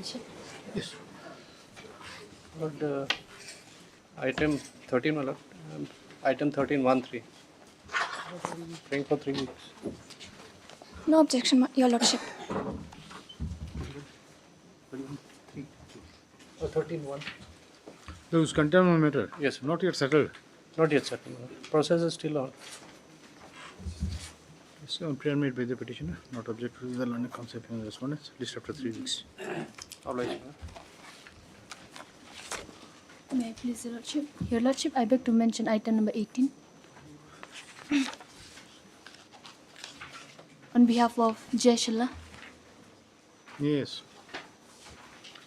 Lordship. Yes. Lord, item 13, my Lord. Item 13.13. Praying for 3 weeks. No objection, Your Lordship. 13.1. Those contempt matter. Yes. Not yet settled. Not yet settled. Process is still on. So, on prayer made by the petitioner, not object to the learned concept and the respondents, list after 3 weeks. Obliged. May I please, Your Lordship? Your Lordship, I beg to mention item number 18. On behalf of Jai Shalla. Yes.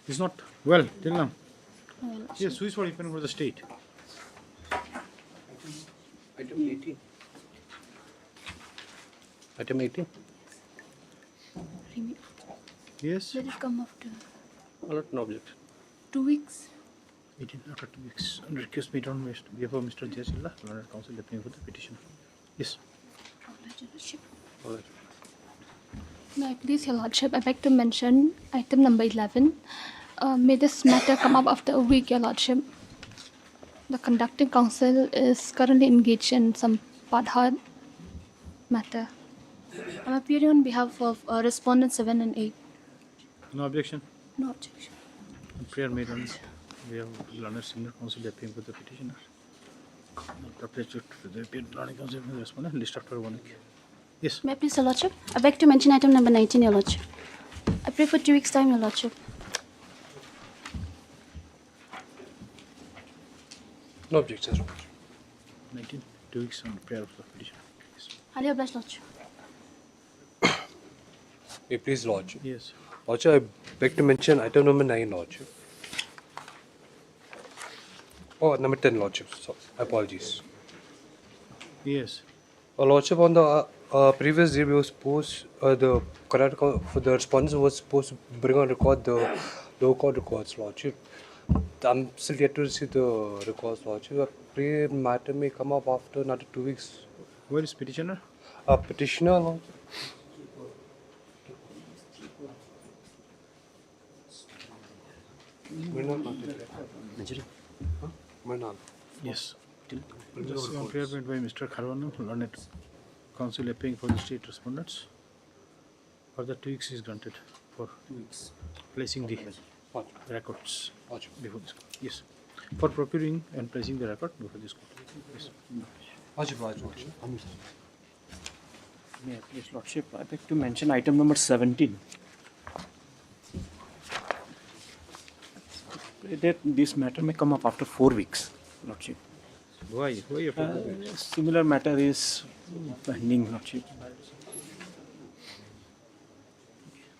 It's not well till now. Your Lordship. Yes, Swiss for dependent for the state. Item 18. Item 18. Yes. Let it come after My Lord, no objection. 2 weeks. 18 after 2 weeks. And request made on behalf of Mr. Jasilla, learned counsel appearing for the petition. Yes. Obliged, Your Lordship. Obliged. May I please, Your Lordship, I beg to mention item number 11. May this matter come up after a week, Your Lordship. The conducting counsel is currently engaged in some Padhar matter. I'm appearing on behalf of respondents 7 and 8. No objection. No objection. And prayer made on behalf of learned senior counsel appearing for the petitioner. Not object to the learned counsel and the respondent, list after 1 week. Yes. May I please, Your Lordship? I beg to mention item number 19, Your Lordship. I pray for 2 weeks' time, Your Lordship. No objections. 19, 2 weeks on prayer of the petitioner. Yes. Highly obliged, Lordship. May please, Lordship. Yes. Lordship, I beg to mention item number 9, Lordship. Oh, number 10, Lordship. So, apologies. Yes. Lordship, on the previous day, we were supposed, the for the respondents was supposed to bring on record the low court records, Lordship. I'm still yet to receive the records, Lordship. The pre matter may come up after another 2 weeks. Where is petitioner? Petitioner, Lordship. Yes. Just on prayer made by Mr. Kharwanu, learned counsel appearing for the state respondents. Further 2 weeks is granted for 2 weeks. placing the Lordship. records Lordship. before this court. Yes. For procuring and placing the record before this court. Yes. Lordship, Lordship. May I please, Lordship, I beg to mention item number 17. That this matter may come up after 4 weeks, Lordship. Why? Why after 2 weeks? Similar matter is pending, Lordship.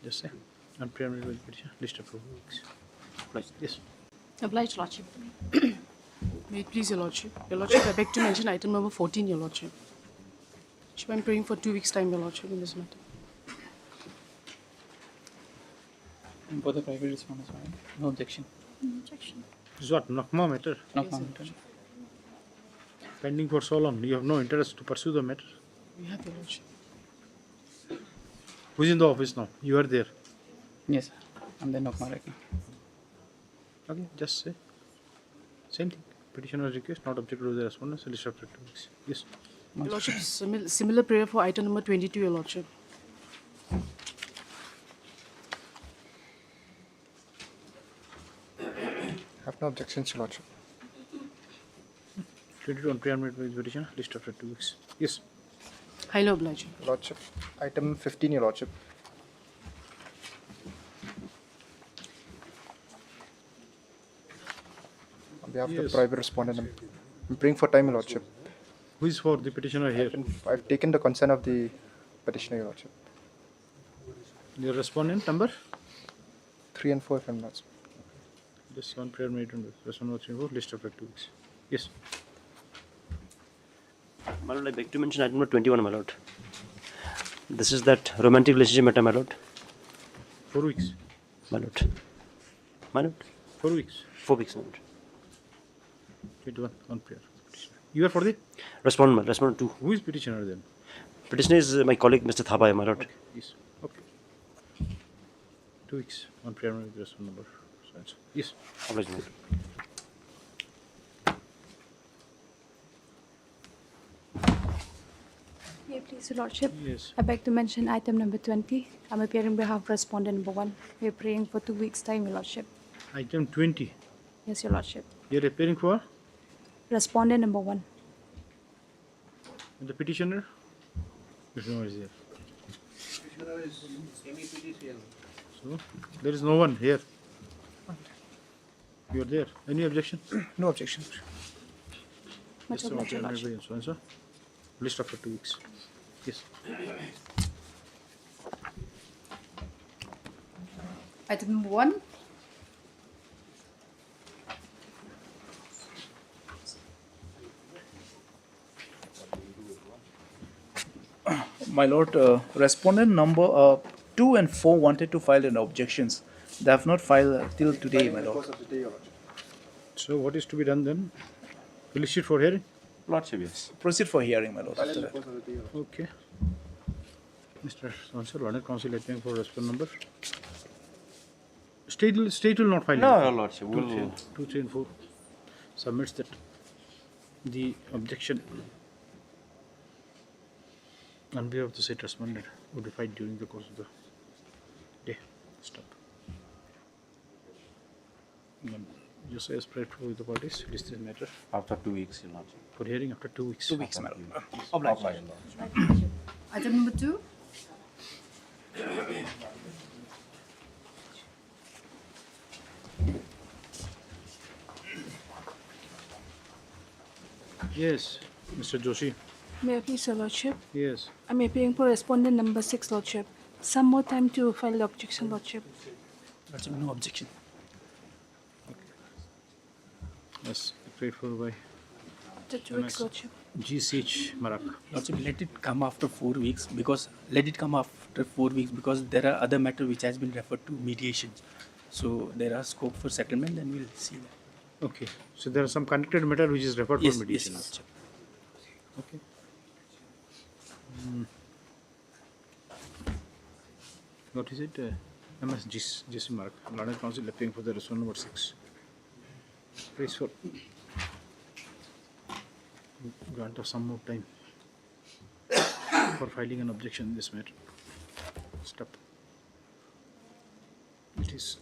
Just say. On prayer made by the petitioner, list of 4 weeks. Right. Yes. Obliged, Lordship. May it please, Your Lordship. Your Lordship, I beg to mention item number 14, Your Lordship. I'm praying for 2 weeks' time, Your Lordship, in this matter. And for the private respondents, no objection. No objection. This is what? Nakma matter. No Yes, comment. Your Lordship. Pending for so long. You have no interest to pursue the matter. We have, Your Lordship. Who's in the office now? You are there. Yes, I'm the Nokma right now. Okay, just say. Same thing. Petitioner's request, not objected to the respondents, list after 2 weeks. Yes. Your Lordship, similar prayer for item number 22, Your Lordship. I have no objections, Your Lordship. 22 on prayer made by the petitioner, list after 2 weeks. Yes. Highly obliged. Your Lordship. Item 15, Your Lordship. On behalf of Yes. the private respondent, I'm praying for time, Your Lordship. Who is for the petitioner here? I've taken the consent of the petitioner, Your Lordship. The respondent number? 3 and 4, if I'm not. Just on prayer made on the respondent, list after 2 weeks. Yes. My lord, I beg to mention item number 21, my lord. This is that romantic relationship matter, my lord. 4 weeks. My lord. My lord. 4 weeks. 4 weeks, my lord. 21 on prayer. You are for the? Respondent 2. Who is petitioner then? Petitioner is my colleague, Mr. Thabaya, my lord. Okay. Yes. Okay. 2 2 weeks on prior with respondent number. So, yes. Obliged, my lord. May it please your lordship. Yes. I beg to mention item number 20. I'm appearing on behalf of respondent number 1. We're praying for 2 weeks' time, your lordship. Item 20. Yes, your lordship. You're appearing for Respondent number 1. the petitioner? There's no one is there. So, there is no one here. You are there. Any objection? No objection. Much Yes, obliged, your sir. lordship. So and so. List after 2 weeks. Yes. Item number 1. My lord, respondent number 2 and 4 wanted to file an objections. They have not filed till today, my lord. So what is to be done then? Will issue for hearing? Lordship, yes. Proceed for hearing, my lord, after that. Okay. Mr. Sponsor, London Council appearing for respondent number. State will not file. No, anything. Your Lordship, 2, 3 and 4 submits that the objection on behalf of the said respondent would be filed during the course of the day. Stop. Just as spread with the parties, it is this matter After 2 weeks, Your Lordship. for hearing after 2 weeks. 2 weeks, my lord. Obliged. Item number 2. Yes, Mr. Joshi. May I please your lordship? Yes. I'm appearing for respondent number 6, lordship. Some more time to file the objection, lordship. Lordship, no objection. Yes, prayed for by After 2 weeks, lordship. GCH Marak. Lordship, let it come after 4 weeks because there are other matter which has been referred to mediation. So there are scope for settlement, then we'll see that. Okay. So there are some connected matter which is referred Yes, for mediation. yes, Lordship. Okay. What is it? GC Mark. London Council appearing for the resolution number 6. Praise for grant of some more time for filing an objection in this matter. Stop. It is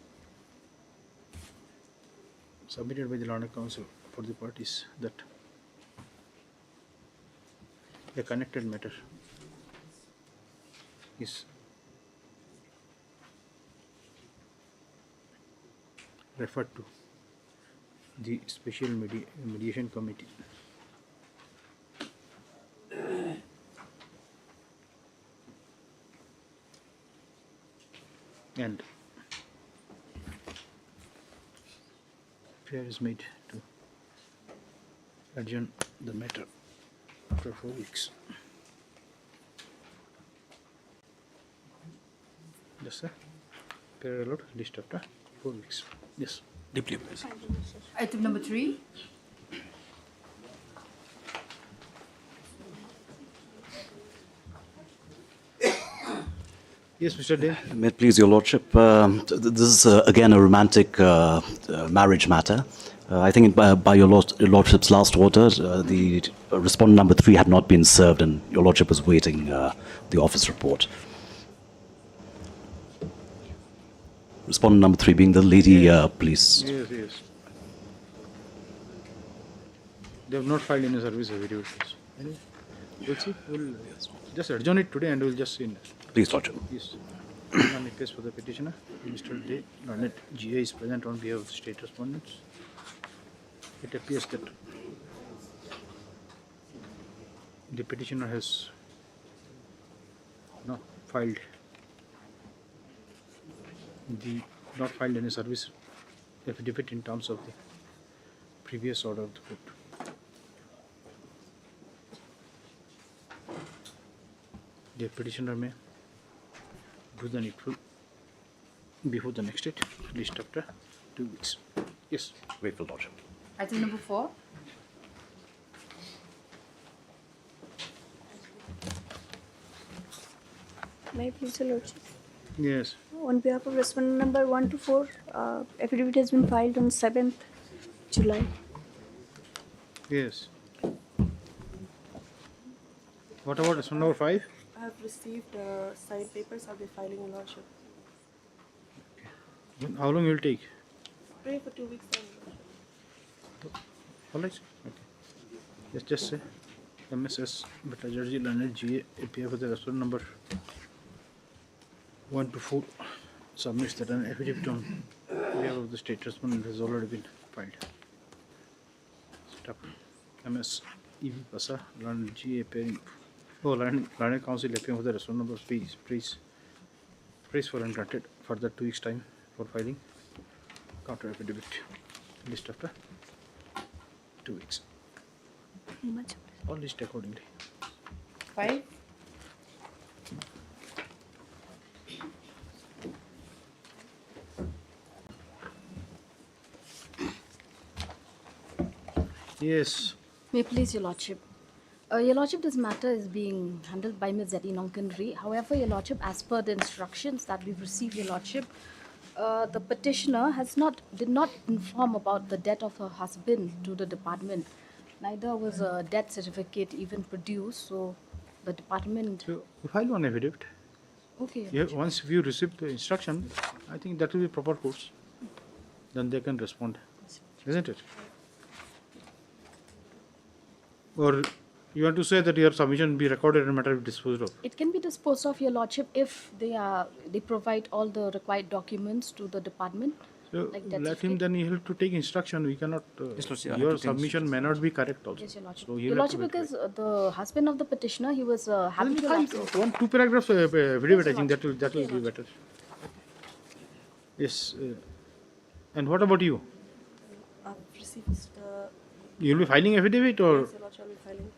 submitted by the London Council for the parties that a connected matter is referred to the special mediation committee and prayer is made to adjourn the matter after 4 weeks. Yes, sir. Prayer allowed, list after 4 weeks. Yes. Deeply appreciate. Item number 3. Yes, Mr. Day. May it please your lordship, this is again a romantic marriage matter. I think by your lordship's last order, the respondent number 3 had not been served and your lordship was waiting the office report. Respondent number 3 being the lady police. Yes, yes. They have not filed any service affidavit. Anyway, we'll see. We'll just adjourn it today and we'll just see. Please, lordship. Yes. On request for the petitioner, Mr. Day, Learned GA is present on behalf of the state respondents. It appears that the petitioner has not filed any service affidavit in terms of the previous order of the court. The petitioner may do the needful before the next date, at least after 2 weeks. Yes. Grateful, lordship. Item number 4. May I please your lordship? Yes. On behalf of respondent number 1 to 4, affidavit has been filed on 7th July. Yes. What about respondent number 5? I have received signed papers. I'll be filing Your Lordship. How long will it take? Pray for 2 weeks time, Your Lordship. All right. Okay. Just say MSS Beta Judge Leonard GA appear for the respondent number 1 to 4 submits that an affidavit on behalf of the state respondent has already been filed. Stop. MS EV Pasa Leonard GA appearing. Oh, Leonard Council appearing for the respondent number praise for and granted further 2 weeks time for filing counter affidavit list after 2 weeks. All list accordingly. 5. Yes. May please, Your Lordship. Your Lordship, this matter is being handled by Ms. Zeti Nonkanri. However, Your Lordship, as per the instructions that we've received, Your Lordship, the petitioner did not inform about the death of her husband to the department. Neither was a death certificate even produced, so the department... So, you file one affidavit. Okay. Once you receive the instruction, I think that will be proper course. Then they can respond, isn't it? Or you want to say that your submission be recorded and matter be disposed of? It can be disposed of, Your Lordship, if they provide all the required documents to the department. So Like that let him, certificate? then he have to take instruction. We cannot. Yes, Lordship, I Your have to take submission may not be correct also. Yes, Your Lordship. So he Your will have to Lordship, verify. because the husband of the petitioner, he was habitual absent. 1-2 paragraphs affidavit. I think Yes, that will be better. Yes. And what about you? I've received You will be filing affidavit or? Yes, Your Lordship, I'll be filing.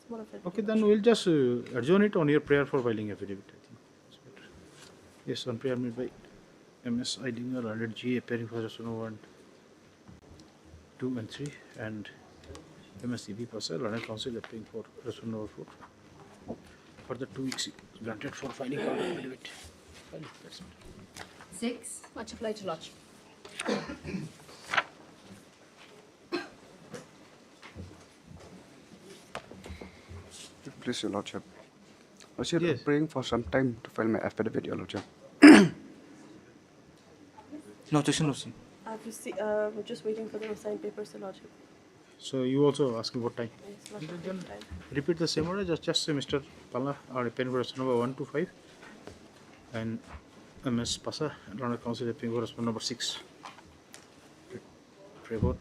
Small affidavit. Okay, then we'll just adjourn it on your prayer for filing affidavit. I think that's better. Yes, on prayer made by MS Eidinger and G appearing for Resolution 1, 2 and 3 and MS EB Pasal and Council appearing for Resolution number 4 for the 2 weeks granted for filing of affidavit. That's it. 6. Much obliged, Your Lordship. Please, Your Lordship. Lordship, Yes. I'm praying for some time to file my affidavit, Your Lordship. No objection, Lordship. I've received, we're just waiting for the signed papers, Your Lordship. So you also asking what time? Yes, Lordship, Then time. repeat the same order, just say Mr. Palla or appearing for Resolution number 1 to 5 and MS Pasa and London Council appearing for Resolution number 6. Pray for.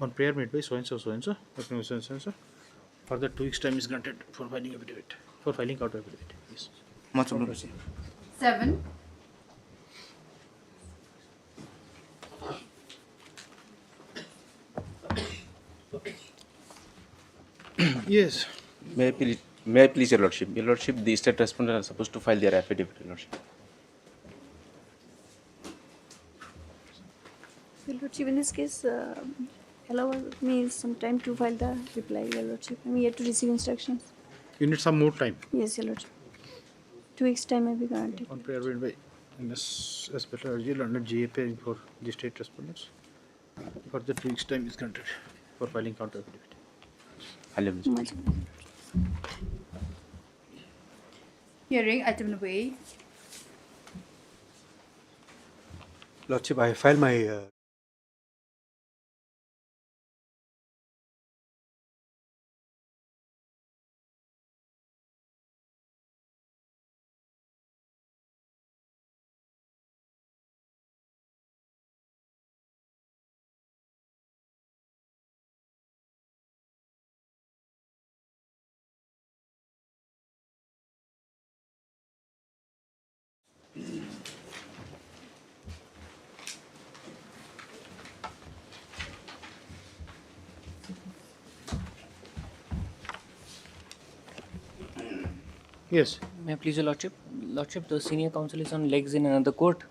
On prayer made by so and so, appearing so and so. Further 2 weeks time is granted for filing affidavit, for filing out affidavit. Yes. Much obliged, Lordship. 7. Yes. May I please, Your Lordship? Your Lordship, the state respondent are supposed to file their affidavit, Your Lordship. Your Lordship, in this case, allow me some time to file the reply, Your Lordship. I'm yet to receive instructions. You need some more time. Yes, Your Lordship. 2 weeks time may be granted. On prayer made by MS Better Argil under G appearing for the state respondents. Further 2 weeks time is granted for filing counter affidavit. Much. Hearing item number 8. Lordship, I file my Yes. May I please, Your Lordship? Lordship, the senior counsel is on legs in another court.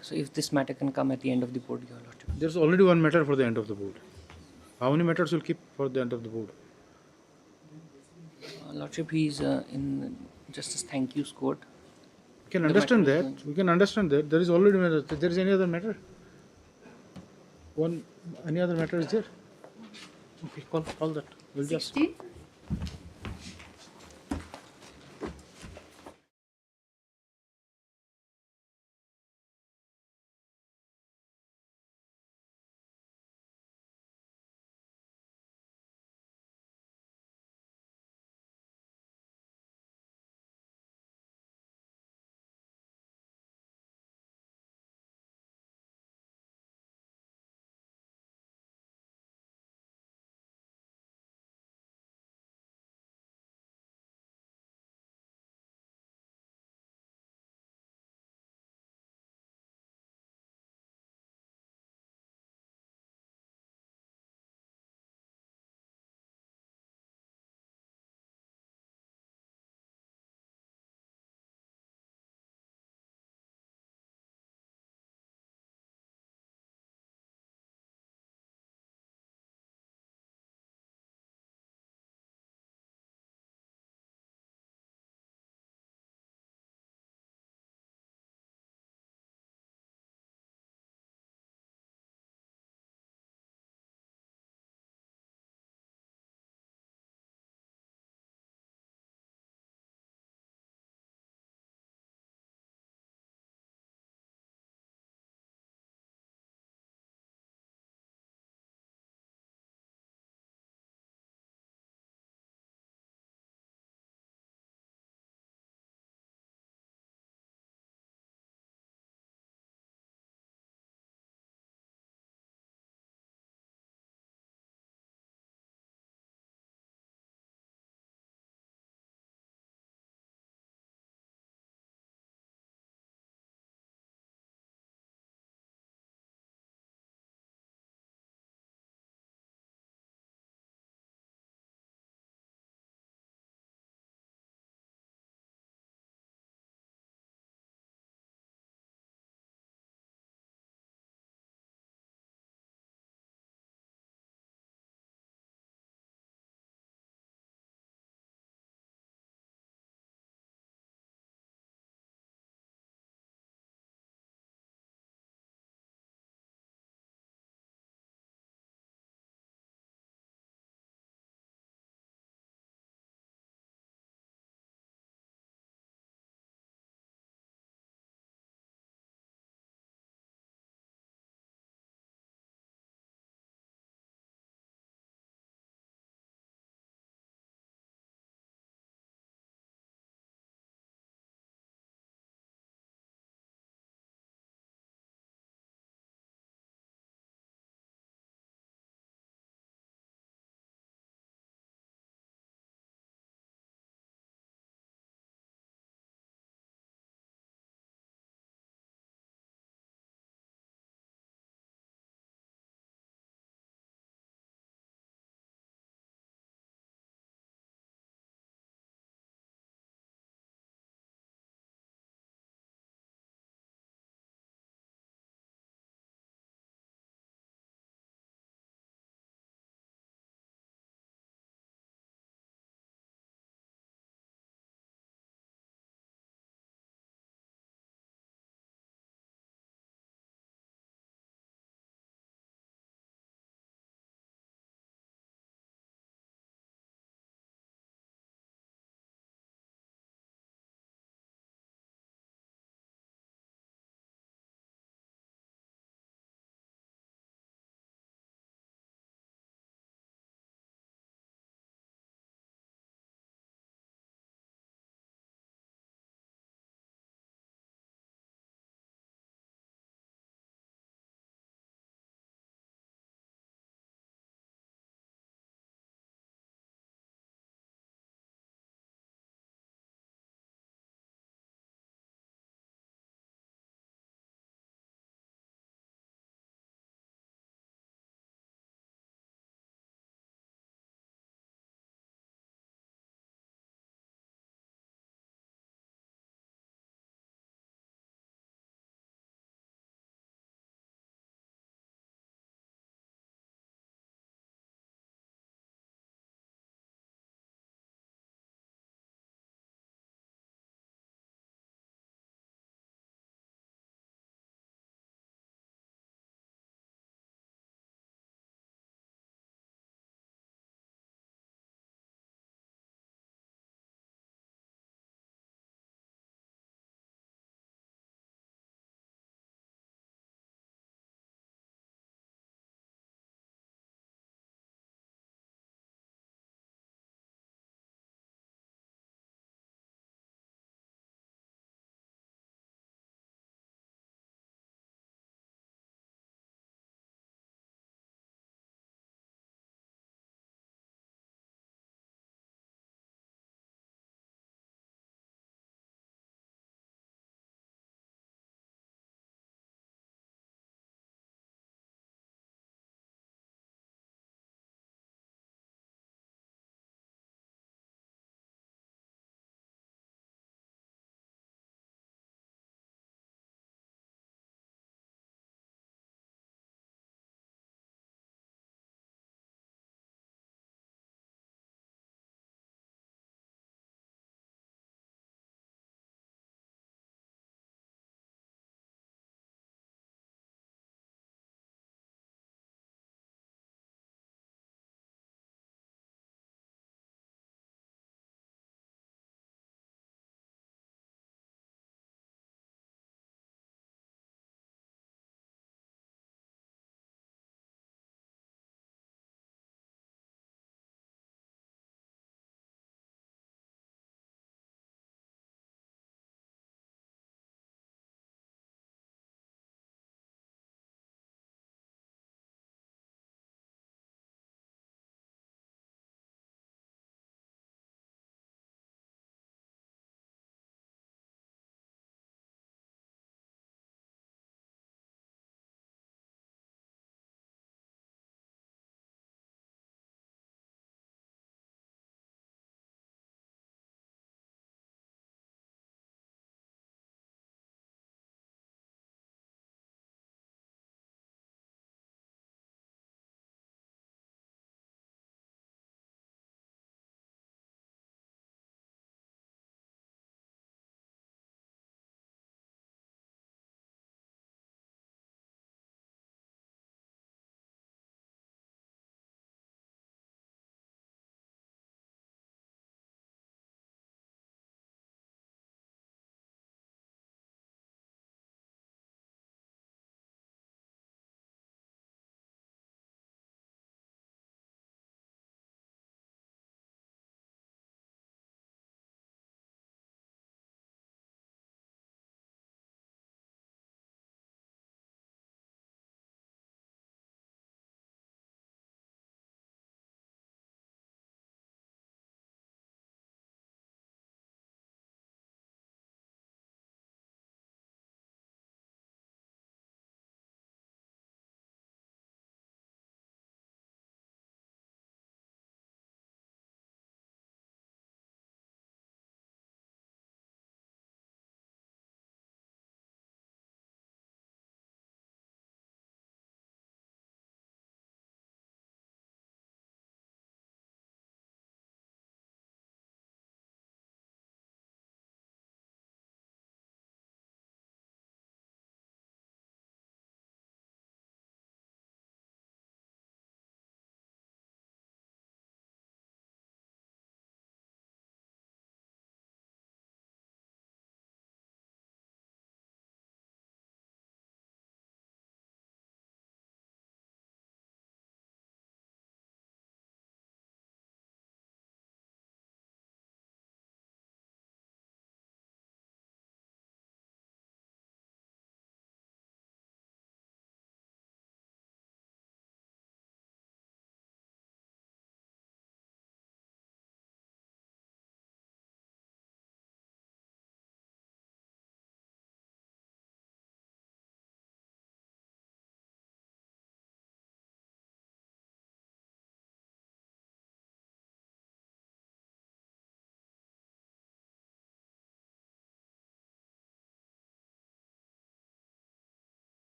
So if this matter can come at the end of the board, Your Lordship. There's already one matter for the end of the board. How many matters will keep for the end of the board? Lordship, he's in Justice Thank You's court. We can The understand matter is that. going- We can understand that. There is already matter. There is any other matter? Any other matter is there? Okay, call that. We'll just. 16.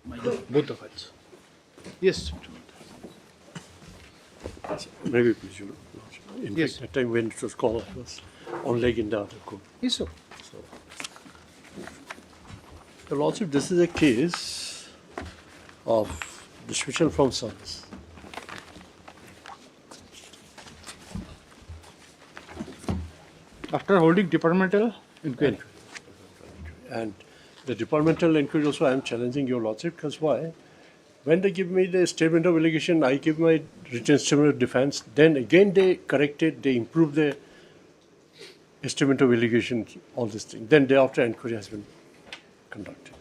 My lord, both the files. Yes. Maybe, please, Your Lordship. In Yes. fact, at the time when it was called, I was on leg in the other court. Yes, sir. Your Lordship, this is a case of dismissal from service. After holding departmental inquiry. And the departmental inquiry also, I am challenging Your Lordship, because why? When they give me the statement of allegation, I give my written statement of defense. Then again they corrected, they improved the statement of allegation, all this thing. Then thereafter inquiry has been conducted.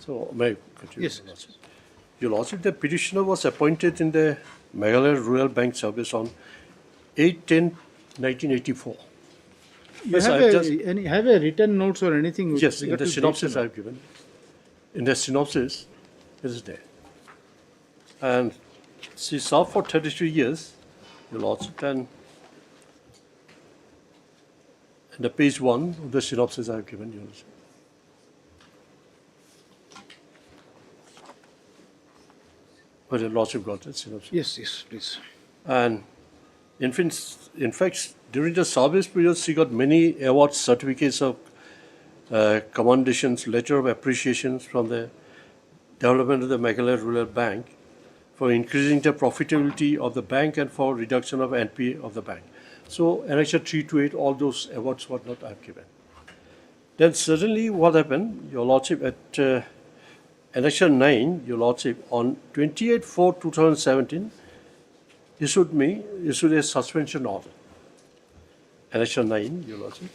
So, may I continue? Yes. Your Lordship? Your Lordship, the petitioner was appointed in the Meghalaya Rural Bank Service on 8/10/1984. You have a written notes or anything? With Yes, in regard the to synopsis date? I have given. In the synopsis, it is there. And she served for 33 years, Your Lordship, and in the page 1 of the synopsis I have given, Your Lordship. But Your Lordship got that synopsis. Yes, yes, please. And in fact, during the service period, she got many awards, certificates of commendations, letter of appreciations from the development of the Meghalaya Rural Bank for increasing the profitability of the bank and for reduction of NPA of the bank. So, Annexure 328, all those awards were not I have given. Then suddenly what happened, Your Lordship, at Annexure 9, Your Lordship, on 28/4/2017, issued a suspension order. Annexure 9, Your Lordship,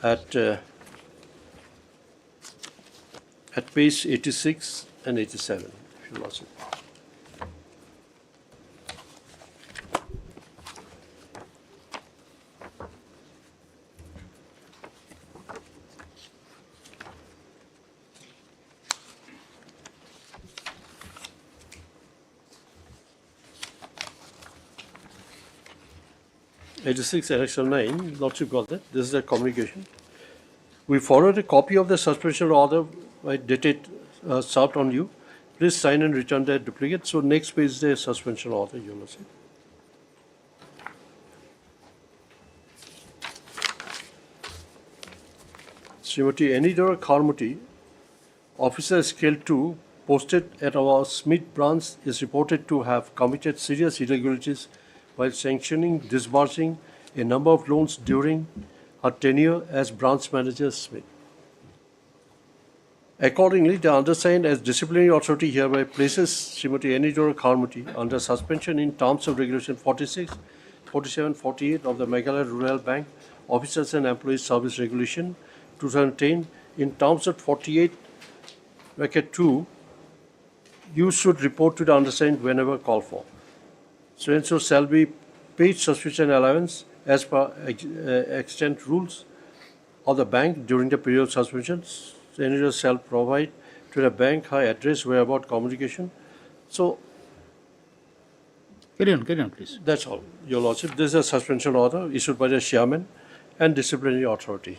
at page 86 and 87, Your Lordship. Annexure 9, Lordship got that. This is the communication. We forward a copy of the suspension order dated served on you. Please sign and return the duplicate. So next page is the suspension order, Your Lordship. Srimati Anidora Karmuti, officer scale 2, posted at our Smith branch, is reported to have committed serious irregularities while sanctioning, disbursing a number of loans during her tenure as branch manager Smith. Accordingly, the undersigned as disciplinary authority hereby places Srimati Anidora Karmuti under suspension in terms of Regulation 46, 47, 48 of the Meghalaya Rural Bank Officers and Employees Service Regulation 2010 in terms of 48(2). You should report to the undersigned whenever called for. So and so shall be paid suspension allowance as per extant rules of the bank during the period of suspension. Senator shall provide to the bank her address, whereabout, communication. So Carry on, please. that's all, Your Lordship. This is a suspension order issued by the chairman and disciplinary authority.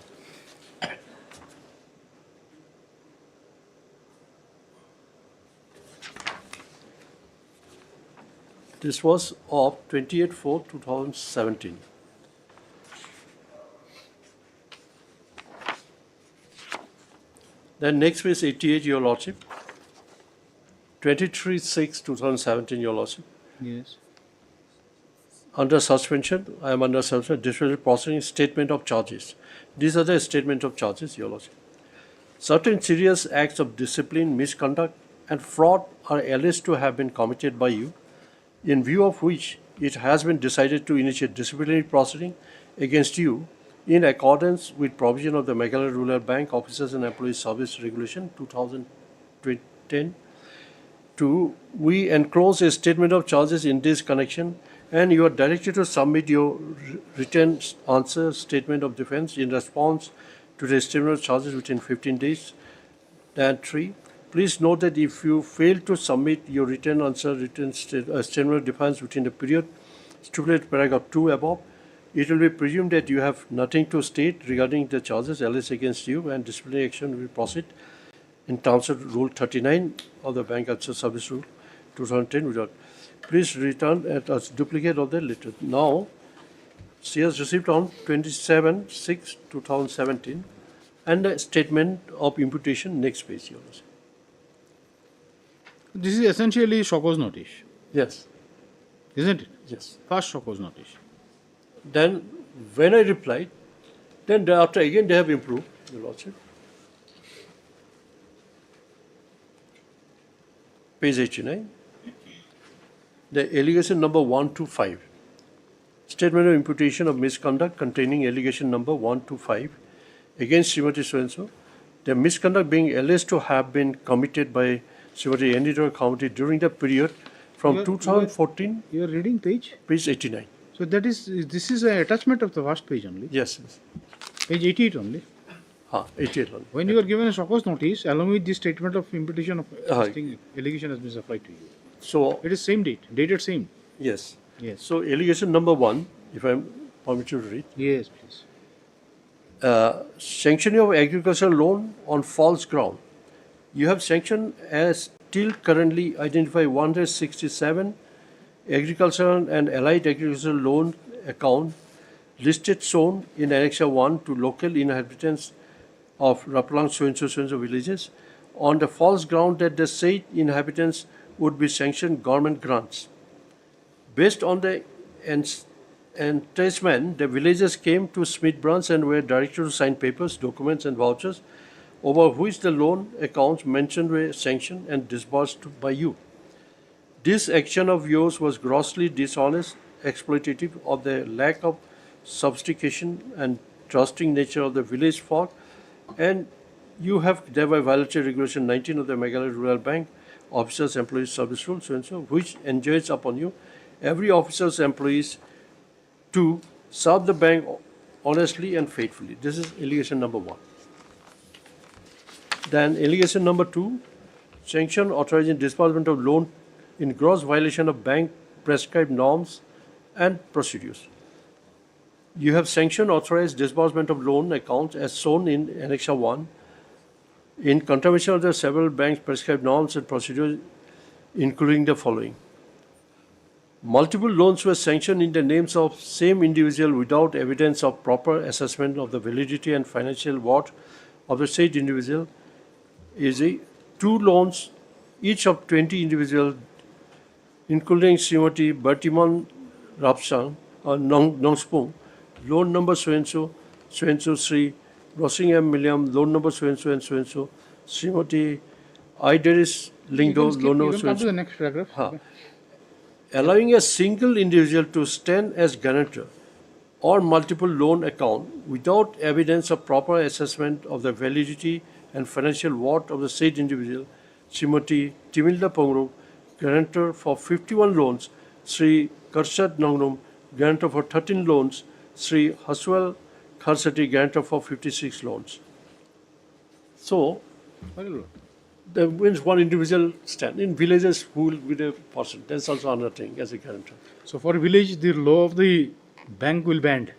This was of 28/4/2017. Then next page 88, Your Lordship. 23/6/2017, Your Lordship. Yes. Under suspension, I am under suspension, disciplinary proceeding, statement of charges. These are the statement of charges, Your Lordship. Certain serious acts of discipline, misconduct, and fraud are alleged to have been committed by you, in view of which it has been decided to initiate disciplinary proceeding against you in accordance with provision of the Meghalaya Rural Bank Officers and Employees Service Regulation 2010. We enclose a statement of charges in this connection, and you are directed to submit your written answer statement of defense in response to the statement of charges within 15 days. And 3, Please note that if you fail to submit your written answer, written statement of defense within the period stipulated paragraph 2 above, it will be presumed that you have nothing to state regarding the charges alleged against you, and disciplinary action will proceed in terms of Rule 39 of the Bank Answer Service Rule 2010 without. Please return as duplicate of the letter. Now, she has received on 27/6/2017 and a statement of imputation, next page, Your Worship. This is essentially show cause notice, Yes, isn't it? yes. First show cause notice. Then when I replied, then thereafter again they have improved, Your Lordship. Page 89. The allegation number 1 to 5. Statement of imputation of misconduct containing allegation number 1 to 5 against Srimati so-and-so. The misconduct being alleged to have been committed by Srimati Anita County during the period from 2014. You are reading page? Page 89. So that is, this is an attachment of the first page only. Yes, yes. Page 88 only. 88 only. When you are given a show cause notice, along with this statement of imputation of this thing, allegation has been supplied to you. So it is same date, dated same. yes. Yes. So allegation number 1, if I am permitted to read. Yes, please. Sanctioning of agricultural loan on false ground. You have sanctioned as till currently identify 167 agricultural and allied agricultural loan account listed shown in Annexa 1 to local inhabitants of Raplang so-and-so villages on the false ground that the said inhabitants would be sanctioned government grants. Based on the enticement, the villagers came to Smith branch and were directed to sign papers, documents and vouchers over which the loan accounts mentioned were sanctioned and disbursed by you. This action of yours was grossly dishonest, exploitative of the lack of sophistication and trusting nature of the village folk, and you have thereby violated Regulation 19 of the Meghalaya Rural Bank Officers Employees Service Rule, so-and-so, which enjoins upon you, every officer's employees, to serve the bank honestly and faithfully. This is allegation number 1. Then allegation number 2, sanction authorizing disbursement of loan in gross violation of bank prescribed norms and procedures. You have sanctioned authorized disbursement of loan accounts as shown in Annexa 1 in contravention of the several banks prescribed norms and procedures, including the following. Multiple loans were sanctioned in the names of same individual without evidence of proper assessment of the validity and financial worth of the said individual. Is 2 loans, each of 20 individuals, including Srimati Bertiman Rapsang or Nongspung, loan number so-and-so, Sri Rossingham William, loan number so-and-so and so-and-so, Srimati Idaris Lingdo, loan number so-and-so. You can come to the next paragraph. Okay. Allowing a single individual to stand as guarantor or multiple loan account without evidence of proper assessment of the validity and financial worth of the said individual, Srimati Timilda Pongru, guarantor for 51 loans, Sri Karshat Nangnum, guarantor for 13 loans, Sri Haswal Kharsati, guarantor for 56 loans. So, there means one individual stand. In villages, who will be the person? That's also another thing as a guarantor. So for village, the law of the bank will band.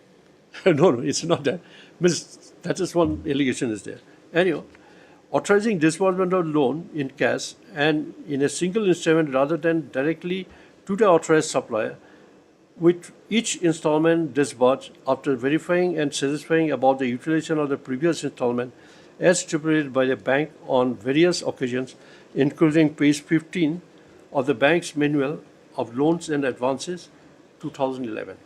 No, it's not that. Means that is one allegation is there. Anyhow, authorizing disbursement of loan in cash and in a single installment rather than directly to the authorized supplier, with each installment disbursed after verifying and satisfying about the utilization of the previous installment as stipulated by the bank on various occasions, including page 15 of the bank's manual of loans and advances, 2011.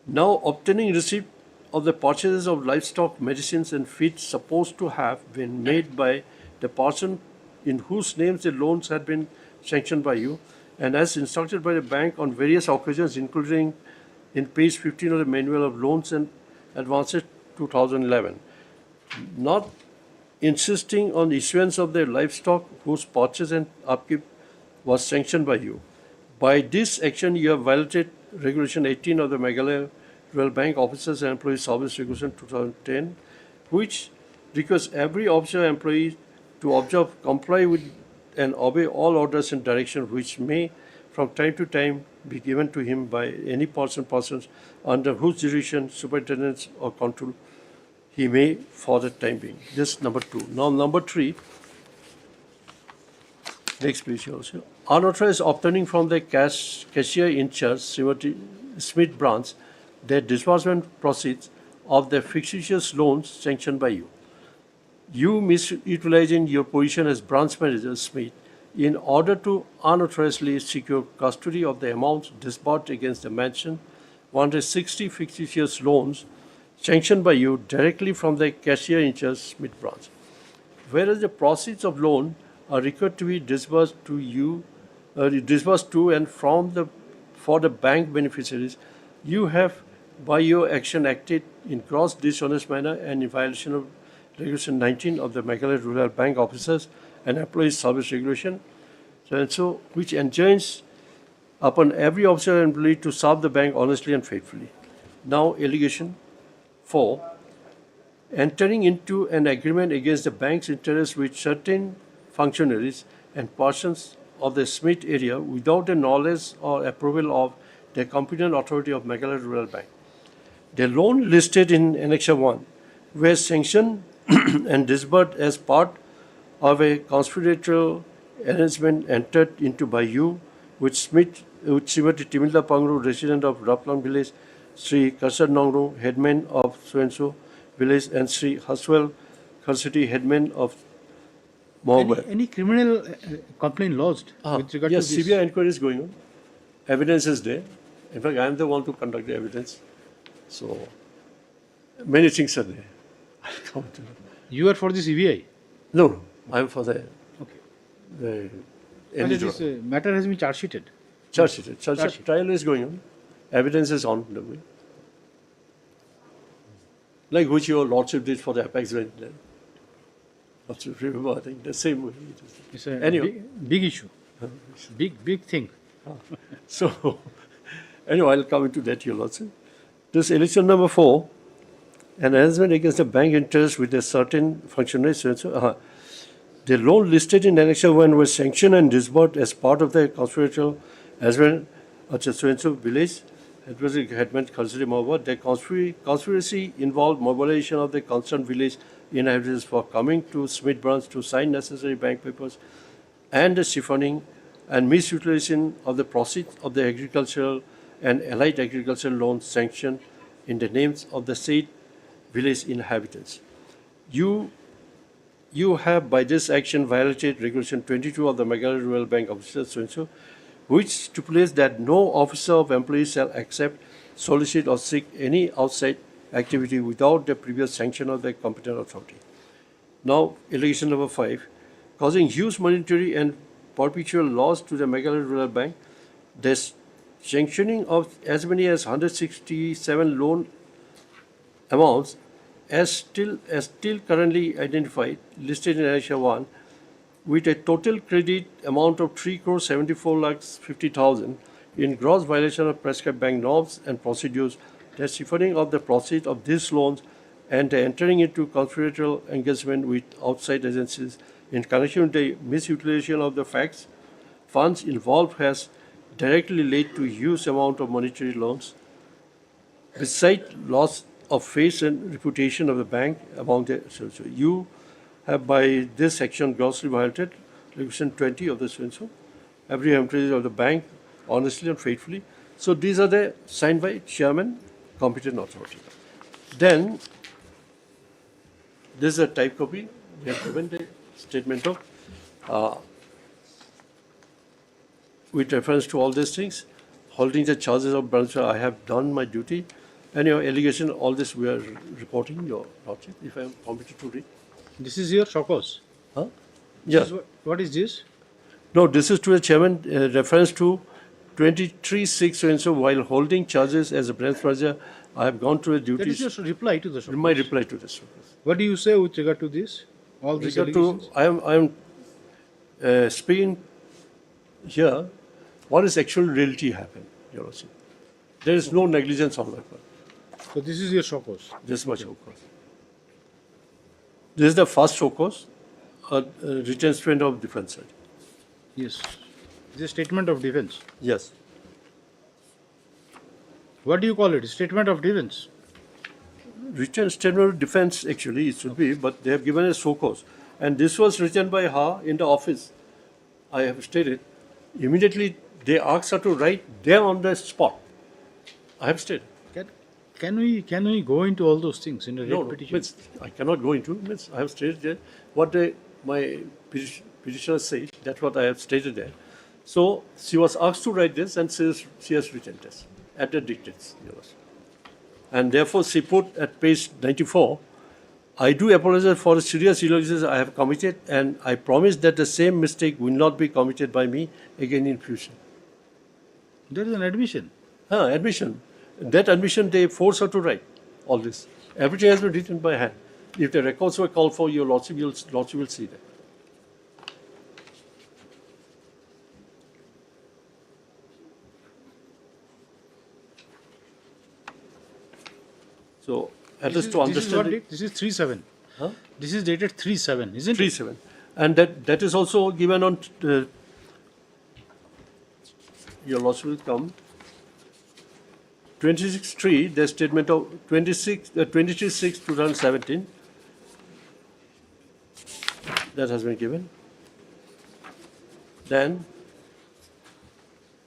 Now, obtaining receipt of the purchases of livestock, medicines and feed supposed to have been made by the person in whose names the loans had been sanctioned by you, and as instructed by the bank on various occasions, including in page 15 of the manual of loans and advances, 2011. Not insisting on the issuance of the livestock whose purchase and upkeep was sanctioned by you. By this action, you have violated Regulation 18 of the Meghalaya Rural Bank Officers and Employees Service Regulation 2010, which requires every officer employee to observe, comply with, and obey all orders and directions which may, from time to time, be given to him by any persons under whose jurisdiction, superintendence, or control he may for the time being. This number 2. Now, number 3. Next page also. Unauthorized obtaining from the cashier in charge, Srimati Smith branch, the disbursement proceeds of the fictitious loans sanctioned by you. You misutilizing your position as branch manager, Smith, in order to unauthorizedly secure custody of the amounts disbursed against the mentioned 160 fictitious loans sanctioned by you directly from the cashier in charge, Smith branch. Whereas the proceeds of loan are required to be disbursed to you, disbursed to and from the for the bank beneficiaries, you have by your action acted in gross dishonest manner and in violation of Regulation 19 of the Meghalaya Rural Bank Officers and Employees Service Regulation, so which enjoins upon every officer and employee to serve the bank honestly and faithfully. Now, allegation 4. Entering into an agreement against the bank's interests with certain functionaries and persons of the Smith area without the knowledge or approval of the competent authority of Meghalaya Rural Bank. The loan listed in Annexure 1 were sanctioned and disbursed as part of a conspiratorial arrangement entered into by you with Srimati Timilda Pangru, resident of Raplang village, Sri Karsad Nongru, headman of so-and-so village, and Sri Haswell Kharsiti, headman of Mohawk. Any criminal complaint lodged with regard yes, to this? CBI inquiry is going on. Evidence is there. In fact, I am the one to conduct the evidence. So, many things are there. I'll come to that. You are for the CBI? No, I am for the. Okay. This matter has been charge sheeted. Charge sheeted. Trial is going on. Evidence is on the way. Like which your lordship did for the Apex Bank. Lordship, remember, I think the same way. It's a anyway. big issue. Big thing. So, anyway, I'll come into that, your lordship. This election number 4, an arrangement against the bank interest with a certain functionary. The loan listed in Annexure 1 was sanctioned and disbursed as part of the conspiratorial arrangement at so-and-so village. It was a headman considered Mohawk. The conspiracy involved mobilization of the concerned village inhabitants for coming to Smith branch to sign necessary bank papers and the siphoning and misutilization of the proceeds of the agricultural and allied agricultural loans sanctioned in the names of the said village inhabitants. You have by this action violated Regulation 22 of the Meghalaya Rural Bank Officers so-and-so, which stipulates that no officer of employees shall accept, solicit or seek any outside activity without the previous sanction of the competent authority. Now, allegation number 5, causing huge monetary and perpetual loss to the Meghalaya Rural Bank, the sanctioning of as many as 167 loan amounts as still currently identified, listed in Annexure 1, with a total credit amount of 3,74,50,000 in gross violation of prescribed bank norms and procedures, the siphoning of the proceeds of these loans and the entering into conspiratorial engagement with outside agencies in connection with the misutilization of the funds involved has directly led to huge amount of monetary loans, besides loss of face and reputation of the bank among the so you have by this action grossly violated Regulation 20 of the so-and-so, every employee of the bank honestly and faithfully. So these are the signed by chairman, competent authority. Then this is a type copy. We have given the statement of with reference to all these things, holding the charges of branch. I have done my duty. And your allegation, all this we are reporting, your lordship, if I am permitted to read. This is your showcase? Huh? Yes. What is this? No, this is to the chairman, reference to 23(6) so-and-so, while holding charges as a branch manager, I have gone through the duties. That is your reply to the showcase. My reply to this. What do you say with regard to this? All these allegations? I am speaking here, what is actual reality happened, your lordship. There is no negligence on my part. So this is your showcase? This is my showcase. This is the first showcase written statement of defense. Yes. This is a statement of defense. Yes. What do you call it? Statement of defense. Written statement of defense, actually, it should be, but they have given a show cause. And this was written by her in the office. I have stated. Immediately, they asked her to write there on the spot. I have stated. Can we go into all those things in a writ petition? Means I cannot go into. Means I have stated there what my petitioner said. That's what I have stated there. So she was asked to write this, and she has written this at the dictates. And therefore, she put at page 94, I do apologize for the serious illegalities I have committed, and I promise that the same mistake will not be committed by me again in future. There is an admission. Admission. That admission, they force her to write all this. Everything has been written by hand. If the records were called for, your lordship will see that. So, at least to understand. This is 3/7. Huh? This is dated 3/7, isn't it? 3/7. And that is also given on, your lordship will come. 26.3, the statement of 23/6/2017, that has been given. Then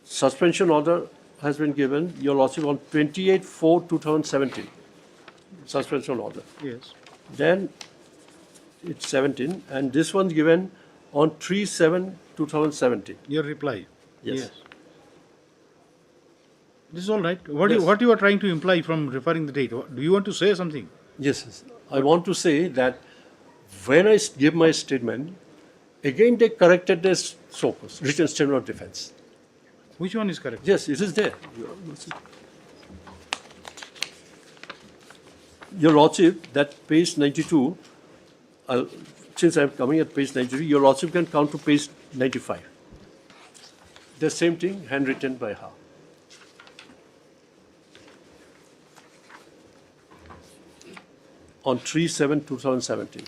suspension order has been given, your lordship, on 28/4/2017. Suspension order. Yes. Then it's 17, and this one's given on 3/7/2017. Your reply. Yes. This is all right. What you are trying to imply from referring the date? Do you want to say something? Yes. I want to say that when I give my statement, again they corrected this SOPUS, written statement of defense. Which one is correct? Yes, it is there. Your lordship, that page 92, since I am coming at page 92, your lordship can count to page 95. The same thing, handwritten by her. On 3/7/2017.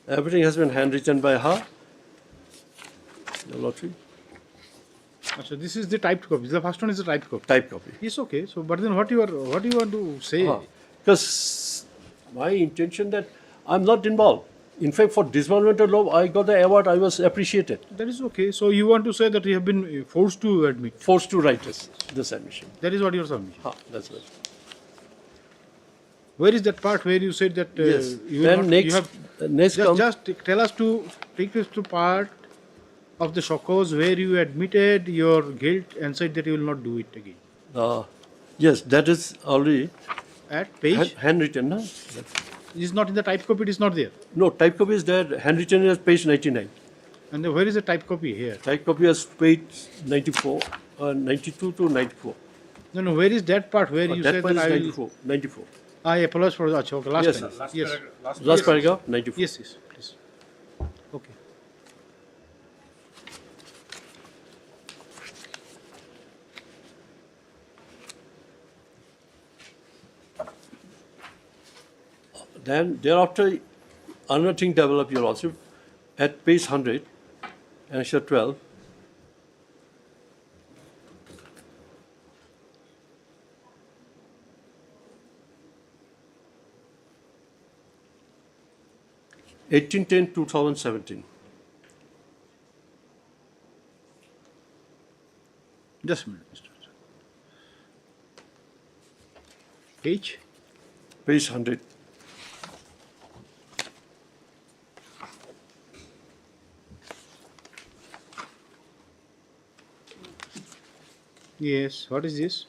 Everything has been handwritten by her. Your lordship. So this is the typed copy. The first one is the typed copy. Typed copy. Yes, okay. So, but then what you want to say? Because my intention that I'm not involved. In fact, for dismemberment of law, I got the award. I was appreciated. That is okay. So you want to say that you have been forced to admit? Forced to write this admission. That is what your submission. That's right. Where is that part where you said that Yes. you Then will not, next- you have next just tell us to take us to part of the shockos where you admitted your guilt and said that you will not do it again. Yes, that is already At page? handwritten. No? It is not in the typed copy, it is not there. No, type copy is there. Handwritten is page 99. And then where is the typed copy here? Type copy is page 94, 92 to 94. No, where is that part where you that said one that is I will... 94. 94. I apologize for that. Okay, last Yes, time. sir. Yes. Last paragraph, 94. Yes, yes, please. Okay. Then thereafter, another thing developed, your lordship, at page 100, answer 12. (18/10/2017). Just a minute, Mr. Page? Page 100. Yes, what is this?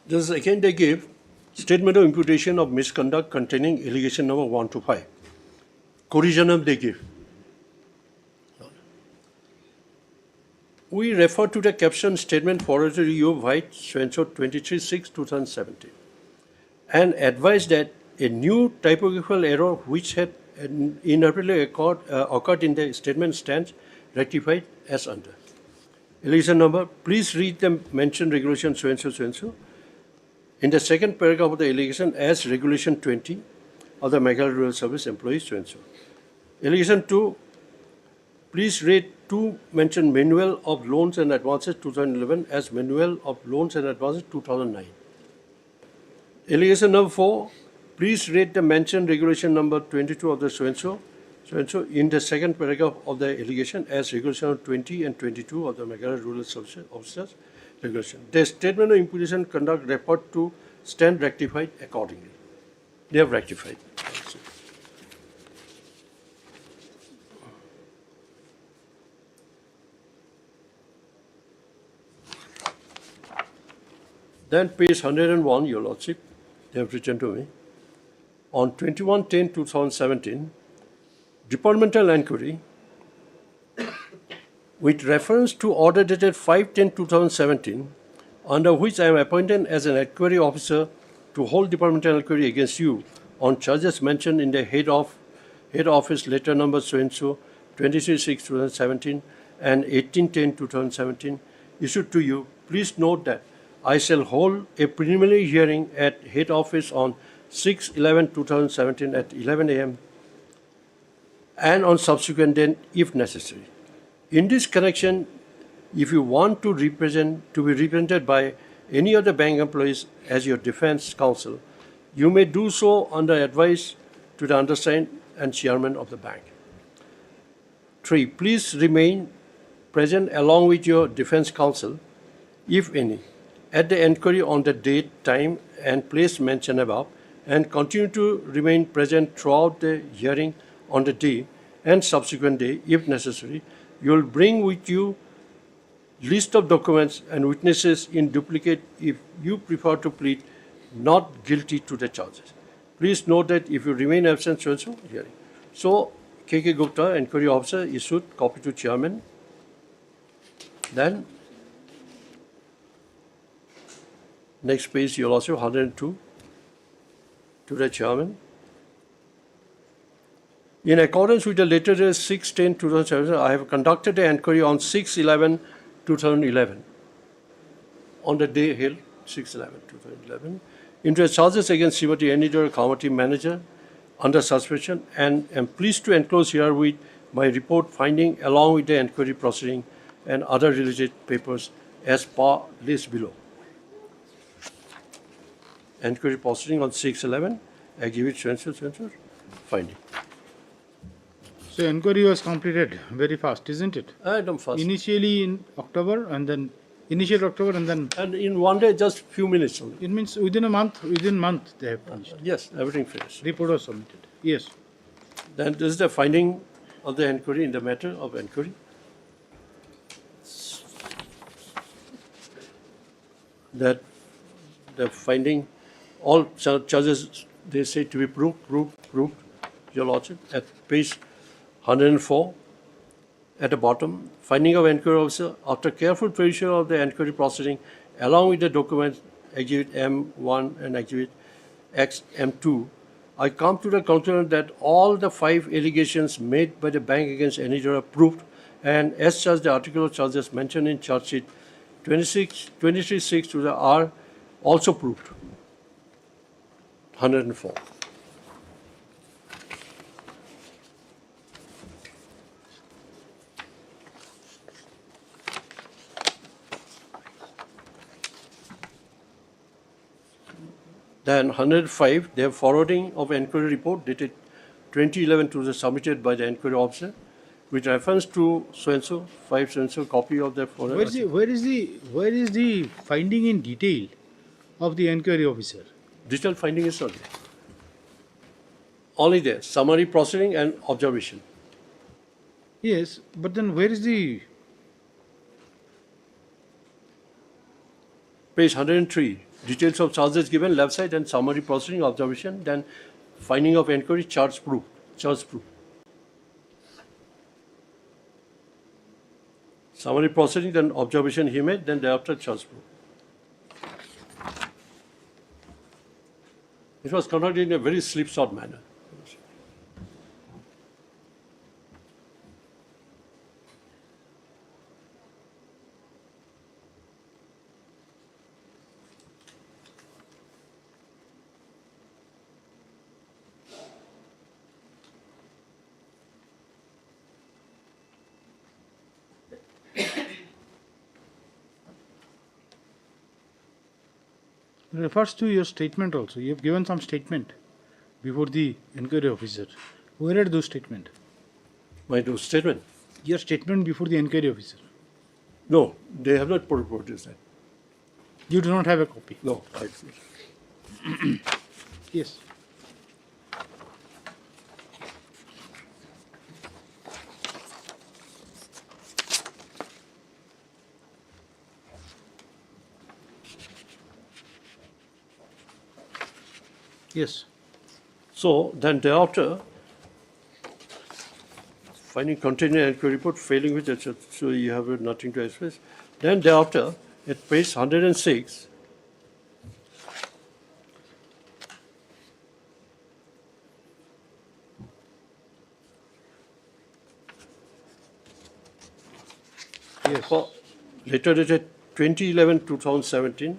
This is again they give statement of imputation of misconduct containing allegation number 1 to 5. Corriginum they give. We refer to the caption statement forwarded to you White, so 23/6/2017, and advised that a new typographical error which had inappropriately occurred in the statement stands rectified as under. Allegation number, please read the mentioned regulation so and so so and so. In the second paragraph of the allegation as regulation 20, of the Meghalaya Rural Service employees so and so. Allegation 2, please rate 2 mentioned Manual of Loans and Advances 2011 as Manual of Loans and Advances 2009. Allegation number 4, please rate the mentioned regulation number 22 of the so and so in the second paragraph of the allegation as regulation number 20 and 22 of the Meghalaya Rural Service Officers regulation. The statement of imposition conduct referred to stand rectified accordingly. They have rectified. Then page 101, Your Lordship, they have written to me. On 21/10/2017, departmental inquiry with reference to order dated 5/10/2017, under which I am appointed as an inquiry officer to hold departmental inquiry against you on charges mentioned in the head office letter number so and so 23/6/2017 and 18/10/2017 issued to you. Please note that I shall hold a preliminary hearing at head office on 6/11/2017 at 11 a.m. and on subsequent date if necessary. In this connection, if you want to be represented by any of the bank employees as your defense counsel, you may do so under advice to the undersigned and chairman of the bank. 3. Please remain present along with your defense counsel, if any, at the inquiry on the date, time, and place mentioned above, and continue to remain present throughout the hearing on the day and subsequent day, if necessary. You will bring with you list of documents and witnesses in duplicate if you prefer to plead not guilty to the charges. Please note that if you remain absent, so hearing. So, K.K. Gupta, inquiry officer, issued copy to chairman. Then, next page, you'll also 102 to the chairman. In accordance with the letter 6/10/2017, I have conducted an inquiry on 6/11/2011, on the day held 6/11/2011, into the charges against Srimati Anidor Committee manager under suspension, and am pleased to enclose herewith my report finding along with the inquiry proceeding and other related papers as per list below. Inquiry proceeding on 6/11, exhibit so finding. So inquiry was completed very fast, isn't it? Fast. Initially in October and then and in one day, just few minutes only. It means within a month they have finished. Yes, everything finished. Report was submitted. Yes. Then this is the finding of the inquiry in the matter of inquiry. That the finding, all charges they say to be proved, Your Lordship, at page 104 at the bottom. Finding of inquiry officer, after careful perusal of the inquiry proceeding, along with the documents exhibit M1 and exhibit XM2, I come to the conclusion that all the 5 allegations made by the bank against Anidor are proved, and as such the article of charges mentioned in charge sheet 23/6 to the R also proved. 104. Then 105, they have forwarding of inquiry report dated 2011 to the submitted by the inquiry officer with reference to so-and-so, 5 so-and-so copy of the forward. Where is the finding in detail of the inquiry officer? Detailed finding is not there. Only there, summary proceeding and observation. Yes, but then where is the... Page 103, details of charges given, left side, and summary proceeding, observation, then finding of inquiry, charge proof. Summary proceeding, then observation he made, then thereafter charge proof. It was conducted in a very slipshod manner. refers to your statement also. You have given some statement before the inquiry officer. Where are those statement? My statement? Your statement before the inquiry officer. No, they have not produced that. You do not have a copy? No, I Yes. Yes. So then thereafter, finding contained in inquiry report, failing which, etc. So you have nothing to express. Then thereafter, at page 106, Yes. later dated 2011-2017,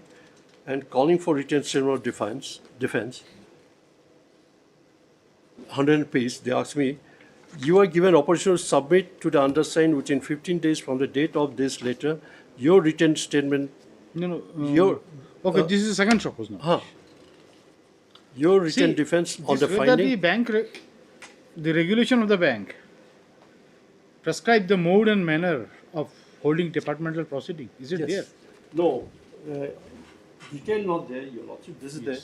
and calling for written statement of defense. 100 page, they asked me, you are given opportunity to submit to the undersigned within 15 days from the date of this letter your written statement. No. Okay, this is the second suppose now. Your written defense on the whether finding. the bank, the regulation of the bank prescribe the mode and manner of holding departmental proceeding. Is it there? No, detail not there, Your Lordship. This is there.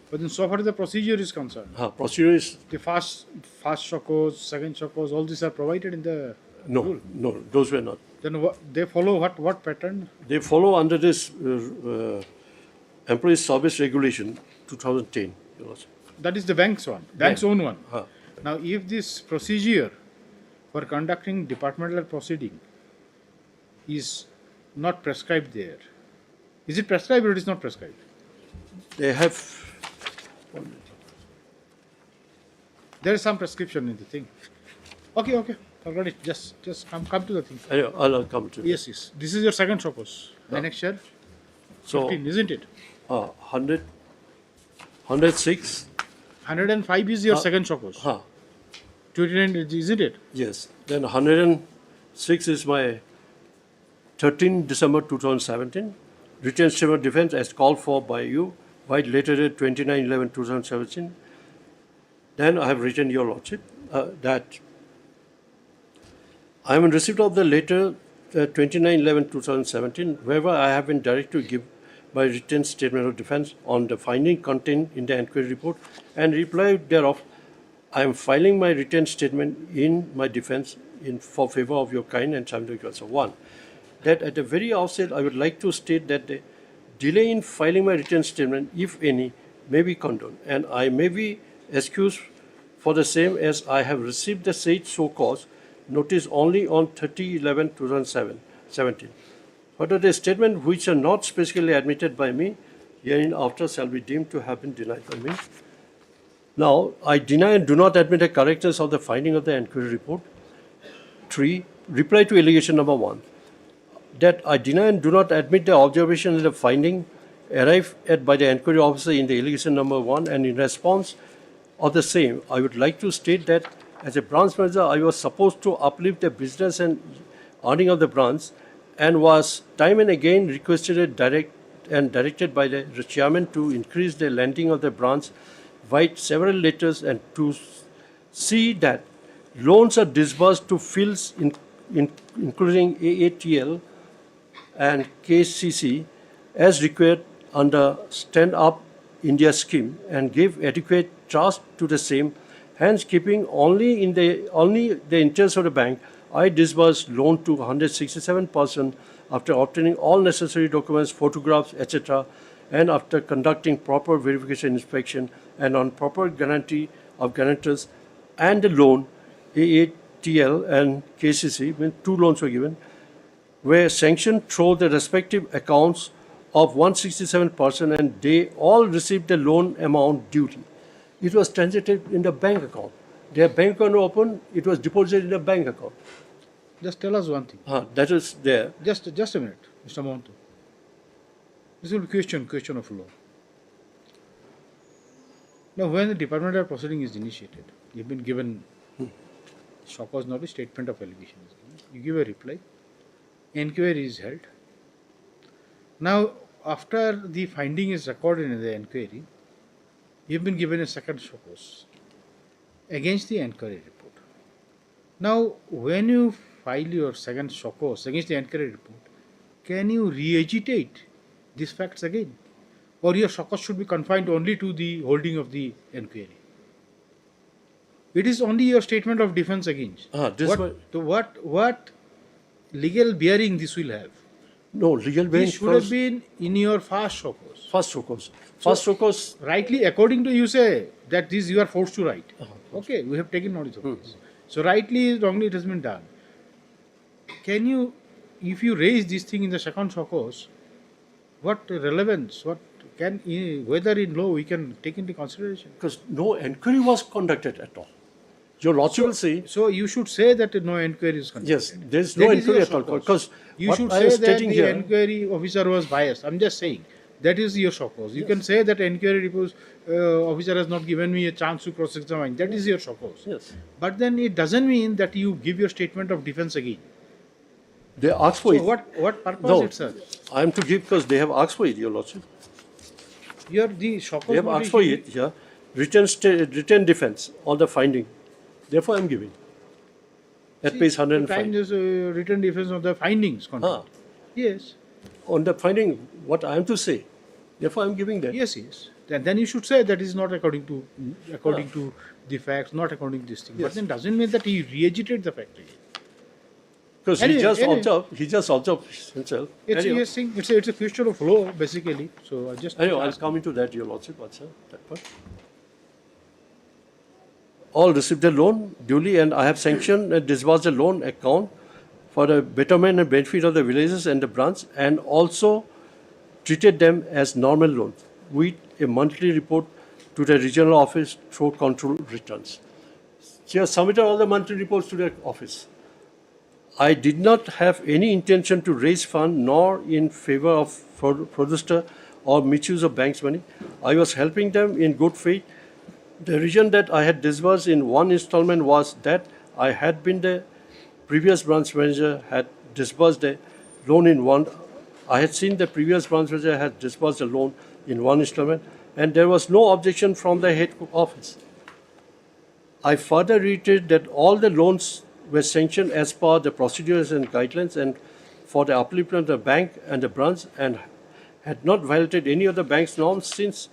But then so far the procedure is concerned. Procedure is. The first shokos, second shokos, all these are provided in the rule. No, those were not. Then they follow what pattern? They follow under this Employee Service Regulation 2010. Your Lordship. That is the bank's one, bank's own one. Huh. Now, if this procedure for conducting departmental proceeding is not prescribed there, is it prescribed or it is not prescribed? They have. There is some prescription in the thing. Okay, forgot it. Just come to the thing. Anyway, I'll come to it. Yes. This is your second suppose. Annexure. So 15, isn't it? 100, 106. 105 is your second suppose. 29, isn't it? Yes. Then 106 is my 13 December 2017 written statement of defense as called for by you, by later date 29/11/2017. Then I have written, Your Lordship, that I am in receipt of the letter 29/11/2017, wherever I have been directed to give my written statement of defense on the finding contained in the inquiry report, and reply thereof, I am filing my written statement in my defense for favor of your kind and scientific counsel. One, that at the very outset, I would like to state that the delay in filing my written statement, if any, may be condoned, and I may be excused for the same, as I have received the said so-called notice only on 30/11/2017. Further, the statement which are not specifically admitted by me, hereinafter shall be deemed to have been denied by me. Now, I deny and do not admit the correctness of the finding of the inquiry report. 3. Reply to allegation number 1. That I deny and do not admit the observation and the finding arrived at by the inquiry officer in the allegation number 1, and in response of the same, I would like to state that as a branch manager, I was supposed to uplift the business and earning of the branch, and was time and again requested directed by the chairman to increase the lending of the branch, write several letters, and to see that loans are disbursed to fields including AATL and KCC as required under Stand Up India scheme, and give adequate trust to the same. Hence, keeping only the interest of the bank, I disbursed loan to 167 persons after obtaining all necessary documents, photographs, etc., and after conducting proper verification inspection and on proper guarantee of guarantors, and the loan AATL and KCC, when 2 loans were given, were sanctioned through the respective accounts of 167 persons, and they all received the loan amount duly. It was transacted in the bank account. Their bank account opened, it was deposited in the bank account. Just tell us one thing. That is there. Just a minute, Mr. Monto. This will be question of law. Now, when the departmental proceeding is initiated, you've been given shock cause notice, statement of allegation is given. You give a reply. Inquiry is held. Now, after the finding is recorded in the inquiry, you've been given a second show cause against the inquiry report. Now, when you file your second show cause against the inquiry report, can you re-agitate these facts again? Or your show cause should be confined only to the holding of the inquiry? It is only your statement of defense against. What legal bearing this will have? No, legal bearing. This should have been in your first show cause. First show cause. First show cause. Rightly, according to you say that this you are forced to write. Okay, we have taken notice of this. So rightly, wrongly it has been done. Can you, if you raise this thing in the second show cause, what relevance, what can, whether in law we can take into consideration? Because no inquiry was conducted at all. Your Lordship will say. So you should say that no inquiry is conducted. Yes, there is no inquiry at all. Because you should say that the inquiry officer was biased. I'm just saying that is your show cause. You can say that inquiry officer has not given me a chance to cross-examine. That is your show cause. Yes. But then it doesn't mean that you give your statement of defense again. They asked for so it. What purpose no, it serves? I am to give because they have asked for it, Your Lordship. The show cause. They have asked for it, yeah. Written defense on the finding. Therefore, I am giving. At page 105. Time is written defense of the findings. Yes. On the finding, what I am to say. Therefore, I am giving that. Yes. Then you should say that is not according to the facts, not according to this thing. Yes. But then doesn't mean that he re-agitate the fact again. Because he just observed himself. It's a question of law, basically. So I just. Anyway, I'll come into that, Your Lordship. That part. All received a loan duly, and I have sanctioned and disbursed the loan account for the betterment and benefit of the villages and the branch, and also treated them as normal loans with a monthly report to the regional office through control returns. She has submitted all the monthly reports to the office. I did not have any intention to raise funds nor in favor of fraudster or misuse of bank's money. I was helping them in good faith. The reason that I had disbursed in one installment was that I had been the previous branch manager had disbursed a loan in one. I had seen the previous branch manager had disbursed a loan in one installment, and there was no objection from the head office. I further reiterated that all the loans were sanctioned as per the procedures and guidelines and for the upliftment of the bank and the branch, and had not violated any of the bank's norms, since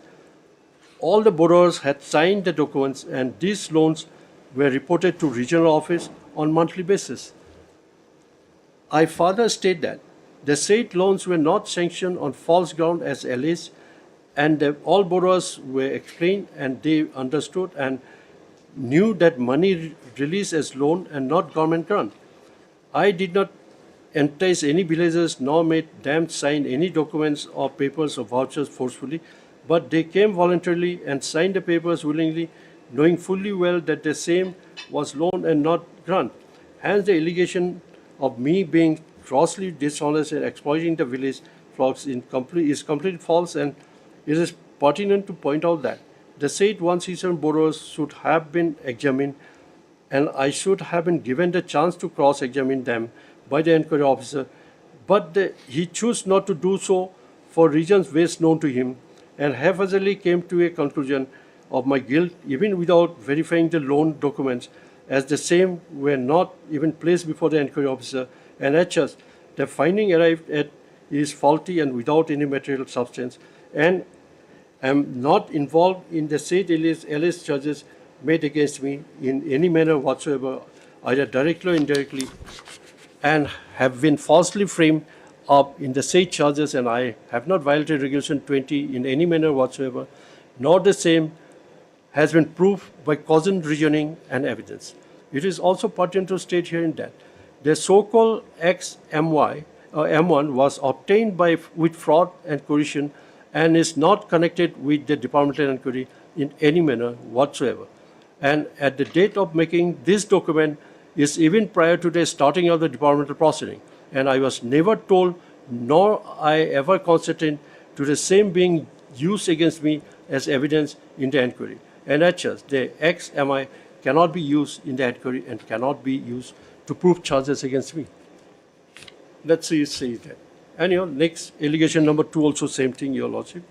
all the borrowers had signed the documents and these loans were reported to regional office on monthly basis. I further state that the said loans were not sanctioned on false ground as alleged, and all borrowers were explained and they understood and knew that money released as loan and not government grant. I did not entice any villagers nor made them sign any documents or papers or vouchers forcefully, but they came voluntarily and signed the papers willingly, knowing fully well that the same was loan and not grant. Hence, the allegation of me being grossly dishonest and exploiting the village flocks is completely false, and it is pertinent to point out that the said 167 borrowers should have been examined, and I should have been given the chance to cross-examine them by the inquiry officer, but he chose not to do so for reasons best known to him, and haphazardly came to a conclusion of my guilt even without verifying the loan documents, as the same were not even placed before the inquiry officer, and as such, the finding arrived at is faulty and without any material substance, and am not involved in the said alleged charges made against me in any manner whatsoever, either directly or indirectly, and have been falsely framed up in the said charges, and I have not violated Regulation 20 in any manner whatsoever, nor the same has been proved by causal reasoning and evidence. It is also pertinent to state herein that the so-called M1 was obtained with fraud and coercion and is not connected with the departmental inquiry in any manner whatsoever. And at the date of making this document is even prior to the starting of the departmental proceeding, and I was never told nor I ever consented to the same being used against me as evidence in the inquiry. And as such, the XMI cannot be used in the inquiry and cannot be used to prove charges against me. Let's see you say that. And your next allegation number 2 also same thing, Your Lordship.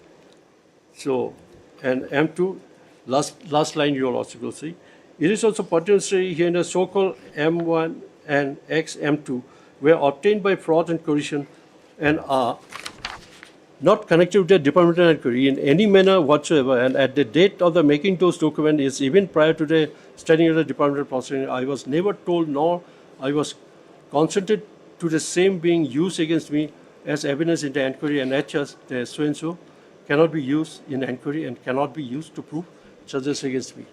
So, and M2, last line, Your Lordship will see. It is also potentially here in the so-called M1 and XM2 were obtained by fraud and coercion and are not connected with the departmental inquiry in any manner whatsoever, and at the date of the making those documents is even prior to the starting of the departmental proceeding, I was never told nor I was consented to the same being used against me as evidence in the inquiry, and as such, the so-and-so cannot be used in inquiry and cannot be used to prove charges against me.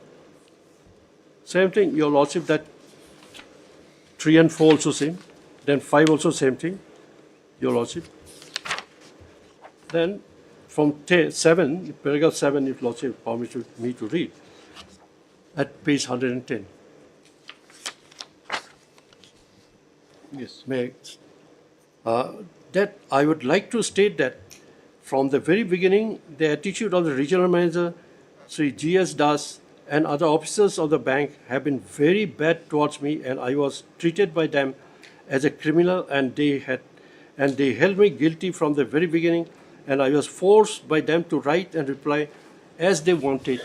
Same thing, Your Lordship, that 3 and 4 also same, then 5 also same thing, Your Lordship. Then from 7, paragraph 7, if Lordship permits me to read, at page 110. Yes. That I would like to state that from the very beginning, the attitude of the regional manager, Sri G.S. Das, and other officers of the bank have been very bad towards me, and I was treated by them as a criminal, and they held me guilty from the very beginning, and I was forced by them to write and reply as they wanted.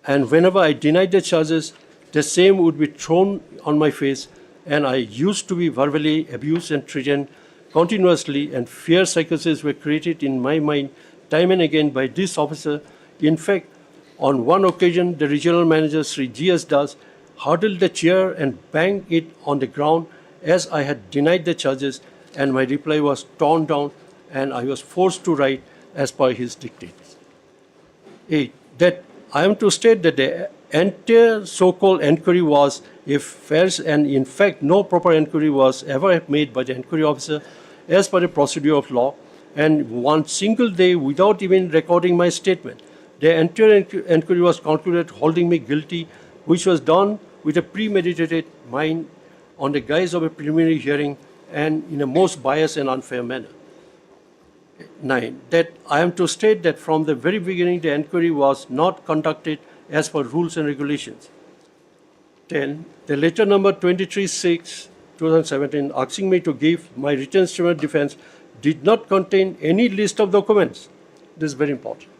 And whenever I denied the charges, the same would be thrown on my face, and I used to be verbally abused and threatened continuously, and fear psychosis were created in my mind time and again by this officer. In fact, on one occasion, the regional manager, Sri G.S. Das, hurdled the chair and banged it on the ground as I had denied the charges, and my reply was torn down, and I was forced to write as per his dictates. 8. That I am to state that the entire so-called inquiry was a farce, and in fact no proper inquiry was ever made by the inquiry officer as per the procedure of law, and one single day without even recording my statement. The entire inquiry was concluded holding me guilty, which was done with a premeditated mind on the guise of a preliminary hearing and in a most biased and unfair manner. 9. That I am to state that from the very beginning the inquiry was not conducted as per rules and regulations. 10. The letter number 23/6/2017 asking me to give my written statement of defense did not contain any list of documents. This is very important.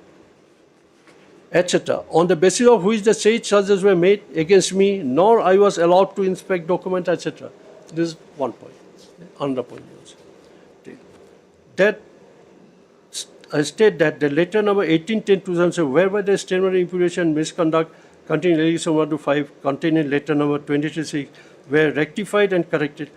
Etc. On the basis of which the said charges were made against me, nor I was allowed to inspect documents, etc. This is one point. Another point. That I state that the letter number 18/10/2007, whereby the statement of imputation misconduct containing allegation 1 to 5, containing letter number 23/6, were rectified and corrected,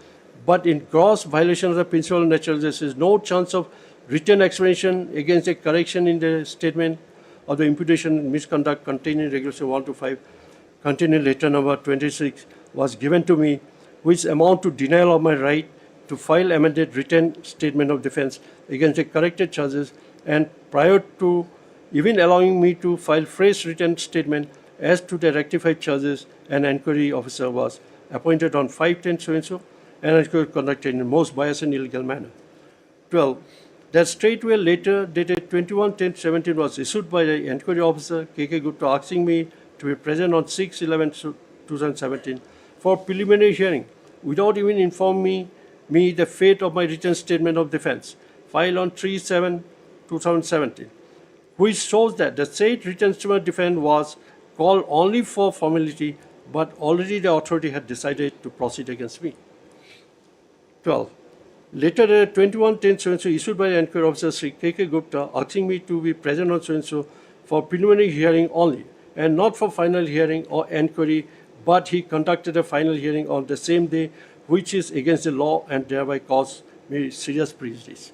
but in gross violation of the principle of natural justice, no chance of written explanation against a correction in the statement of the imputation misconduct containing regulation 1 to 5, containing letter number 26, was given to me, which amount to denial of my right to file amended written statement of defense against the corrected charges, and prior to even allowing me to file fresh written statement as to the rectified charges, an inquiry officer was appointed on 5/10 so-and-so, and inquiry conducted in the most biased and illegal manner. 12. That straightway later dated 21/10/17 was issued by the inquiry officer K.K. Gupta asking me to be present on 6/11/2017 for preliminary hearing without even informing me the fate of my written statement of defense filed on 3/7/2017, which shows that the said written statement of defense was called only for formality, but already the authority had decided to proceed against me. 12. Later, 21/10/so issued by the inquiry officer Sri K.K. Gupta asking me to be present on so-and-so for preliminary hearing only and not for final hearing or inquiry, but he conducted a final hearing on the same day, which is against the law and thereby caused me serious prejudice.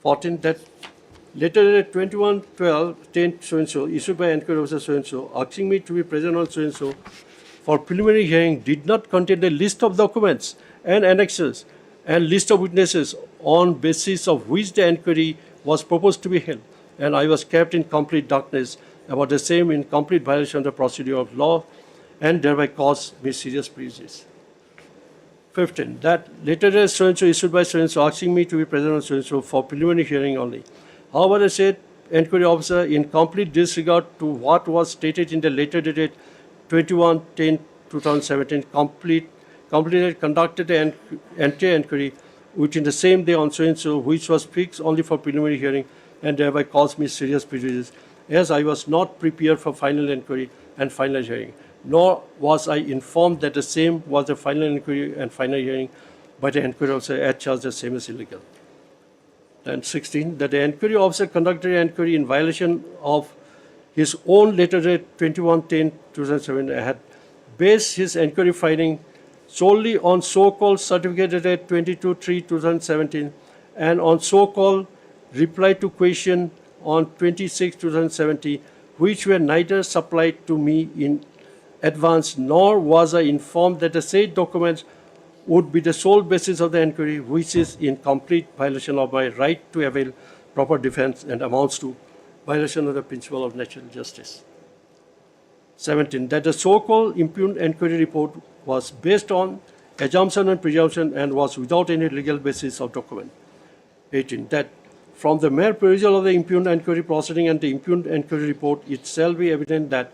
14. That later 21/12/10 so-and-so issued by inquiry officer so-and-so asking me to be present on so-and-so for preliminary hearing did not contain the list of documents and annexes and list of witnesses on basis of which the inquiry was proposed to be held, and I was kept in complete darkness about the same in complete violation of the procedure of law and thereby caused me serious prejudice. 15. That later so-and-so issued by so-and-so asking me to be present on so-and-so for preliminary hearing only. However, the said inquiry officer, in complete disregard to what was stated in the letter dated 21/10/2017, conducted an entire inquiry within the same day on so-and-so, which was fixed only for preliminary hearing and thereby caused me serious prejudice, as I was not prepared for final inquiry and final hearing, nor was I informed that the same was the final inquiry and final hearing by the inquiry officer as charged the same as illegal. And 16, that the inquiry officer conducted an inquiry in violation of his own letter date 21/10/2007 had based his inquiry finding solely on so-called certificate dated 22/3/2017 and on so-called reply to question on 26/2017, which were neither supplied to me in advance nor was I informed that the said documents would be the sole basis of the inquiry, which is in complete violation of my right to avail proper defense and amounts to violation of the principle of natural justice. 17, that the so-called impugned inquiry report was based on assumption and presumption and was without any legal basis of document. 18, that from the mere perusal of the impugned inquiry proceeding and the impugned inquiry report, it shall be evident that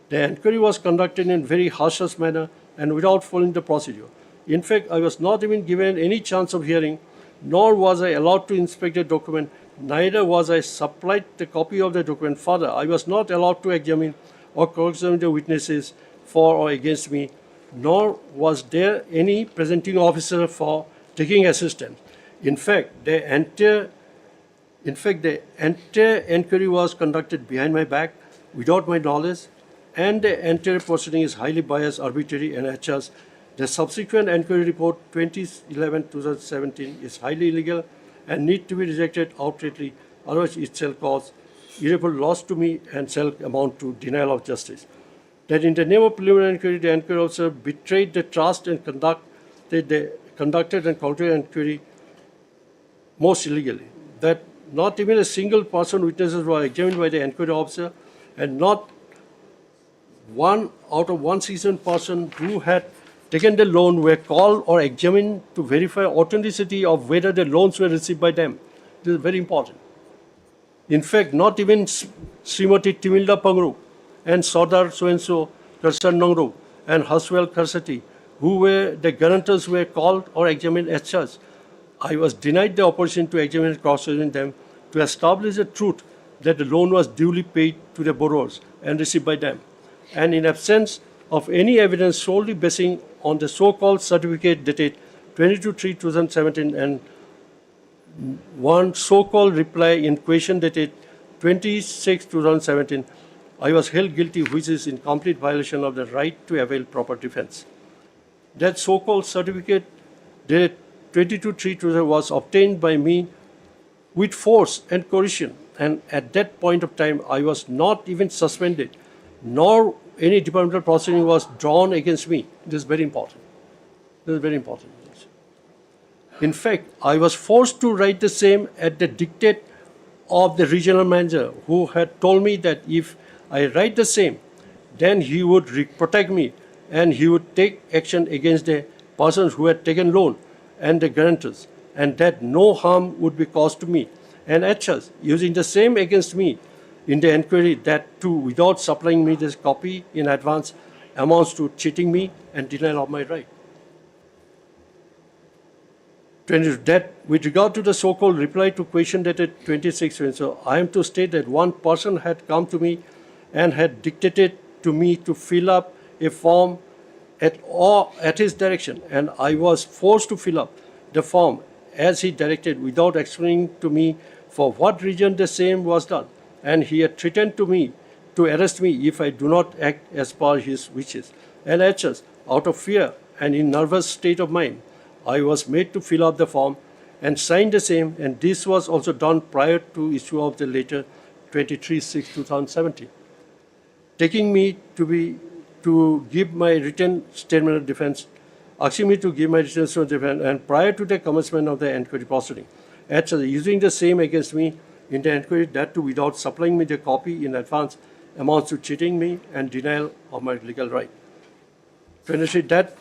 the inquiry was conducted in a very hush-hush manner and without following the procedure. In fact, I was not even given any chance of hearing, nor was I allowed to inspect the document, neither was I supplied the copy of the document. Further, I was not allowed to examine or cross-examine the witnesses for or against me, nor was there any presenting officer for taking assistance. In fact, the entire inquiry was conducted behind my back, without my knowledge, and the entire proceeding is highly biased, arbitrary, and as such, the subsequent inquiry report 2011-2017 is highly illegal and need to be rejected outrightly, otherwise it shall cause irreparable loss to me and shall amount to denial of justice. That in the name of preliminary inquiry, the inquiry officer betrayed the trust and conducted and concluded inquiry most illegally. That not even a single person witnesses were examined by the inquiry officer, and not one out of 167 person who had taken the loan were called or examined to verify authenticity of whether the loans were received by them. This is very important. In fact, not even Srimati Timilda Pangru and Sardar so-and-so Karsan Nongru and Haswell Karsati, who were the guarantors, were called or examined as such. I was denied the opportunity to examine and cross-examine them to establish the truth that the loan was duly paid to the borrowers and received by them. And in absence of any evidence solely basing on the so-called certificate dated 22/3/2017 and one so-called reply in question dated 26/2017, I was held guilty, which is in complete violation of the right to avail proper defense. That so-called certificate dated 22/3/2017 was obtained by me with force and coercion, and at that point of time, I was not even suspended, nor any departmental proceeding was drawn against me. This is very important. This is very important. In fact, I was forced to write the same at the dictate of the regional manager, who had told me that if I write the same, then he would protect me and he would take action against the persons who had taken loan and the guarantors, and that no harm would be caused to me. And as such, using the same against me in the inquiry, that too without supplying me this copy in advance, amounts to cheating me and denial of my right. 20, that with regard to the so-called reply to question dated 26, so I am to state that one person had come to me and had dictated to me to fill up a form at his direction, and I was forced to fill up the form as he directed without explaining to me for what reason the same was done, and he had threatened to me to arrest me if I do not act as per his wishes. And as such, out of fear and in nervous state of mind, I was made to fill up the form and sign the same, and this was also done prior to issue of the letter 23/6/2017, taking me to give my written statement of defense, asking me to give my written statement of defense, and prior to the commencement of the inquiry proceeding. As such, using the same against me in the inquiry, that too without supplying me the copy in advance, amounts to cheating me and denial of my legal right. 23, that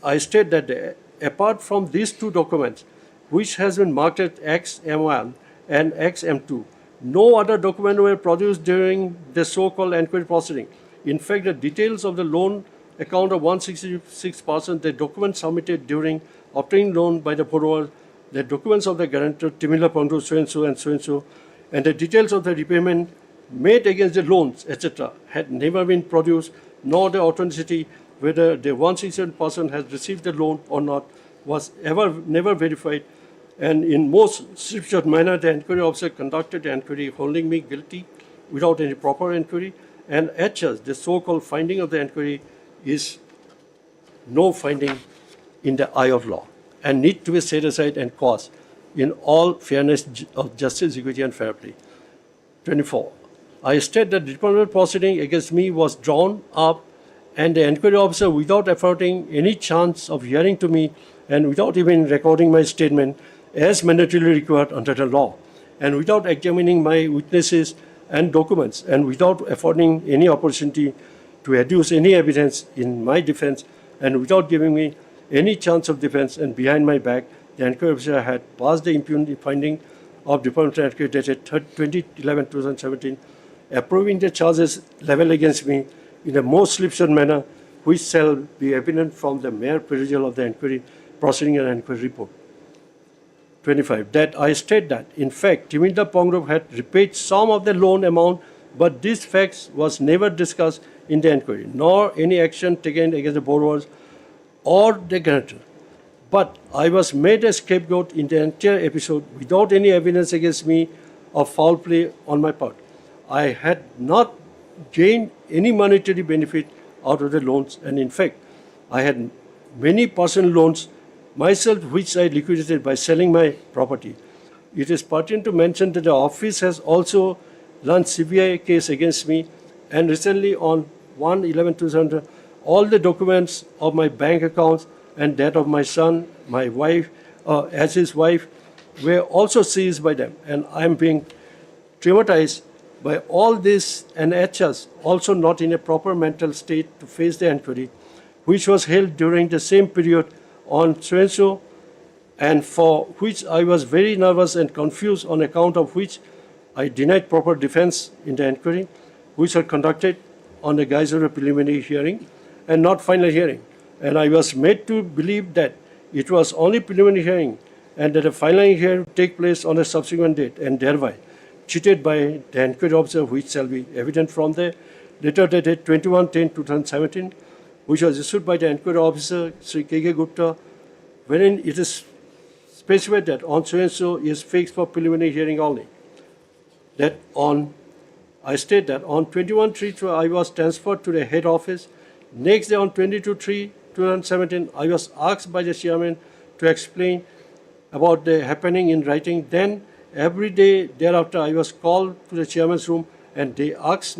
I state that apart from these two documents, which has been marked as XM1 and XM2, no other document were produced during the so-called inquiry proceeding. In fact, the details of the loan account of 166%, the document submitted during obtained loan by the borrower, the documents of the guarantor, Timila Pangro, so and so, and the details of the repayment made against the loans, etc., had never been produced, nor the authenticity whether the once insured person has received the loan or not was never verified. And in most slipshod manner, the inquiry officer conducted the inquiry holding me guilty without any proper inquiry. And as such, the so-called finding of the inquiry is no finding in the eye of law and need to be set aside and quashed in all fairness of justice, equity, and fair play. 24. I state that the department proceeding against me was drawn up and the inquiry officer, without affording any chance of hearing to me and without even recording my statement as mandatorily required under the law, and without examining my witnesses and documents, and without affording any opportunity to adduce any evidence in my defense, and without giving me any chance of defense, and behind my back, the inquiry officer had passed the impunity finding of Department of Inquiry dated 2011-2017, approving the charges leveled against me in a most slipshod manner, which shall be evident from the mere perusal of the inquiry proceeding and inquiry report. 25. That I state that, in fact, Timinda Pongrove had repaid some of the loan amount, but this fact was never discussed in the inquiry, nor any action taken against the borrowers or the guarantor. But I was made a scapegoat in the entire episode without any evidence against me of foul play on my part. I had not gained any monetary benefit out of the loans, and in fact, I had many personal loans myself which I liquidated by selling my property. It is pertinent to mention that the office has also launched CBI case against me, and recently on 1/11/2000, all the documents of my bank accounts and that of my son, my wife, as his wife, were also seized by them, and I am being traumatized by all this, and HS also not in a proper mental state to face the inquiry, which was held during the same period on so-and-so, and for which I was very nervous and confused, on account of which I denied proper defense in the inquiry, which was conducted on the guise of a preliminary hearing and not final hearing. And I was made to believe that it was only preliminary hearing and that a final hearing would take place on a subsequent date, and thereby cheated by the inquiry officer, which shall be evident from the letter dated 21/10/2017, which was issued by the inquiry officer, Sri K.K. Gupta, wherein it is specified that on so-and-so is fixed for preliminary hearing only. I state that on 21/3 I was transferred to the head office. Next day on 22/3/2017, I was asked by the chairman to explain about the happening in writing. Then every day thereafter I was called to the chairman's room, and they asked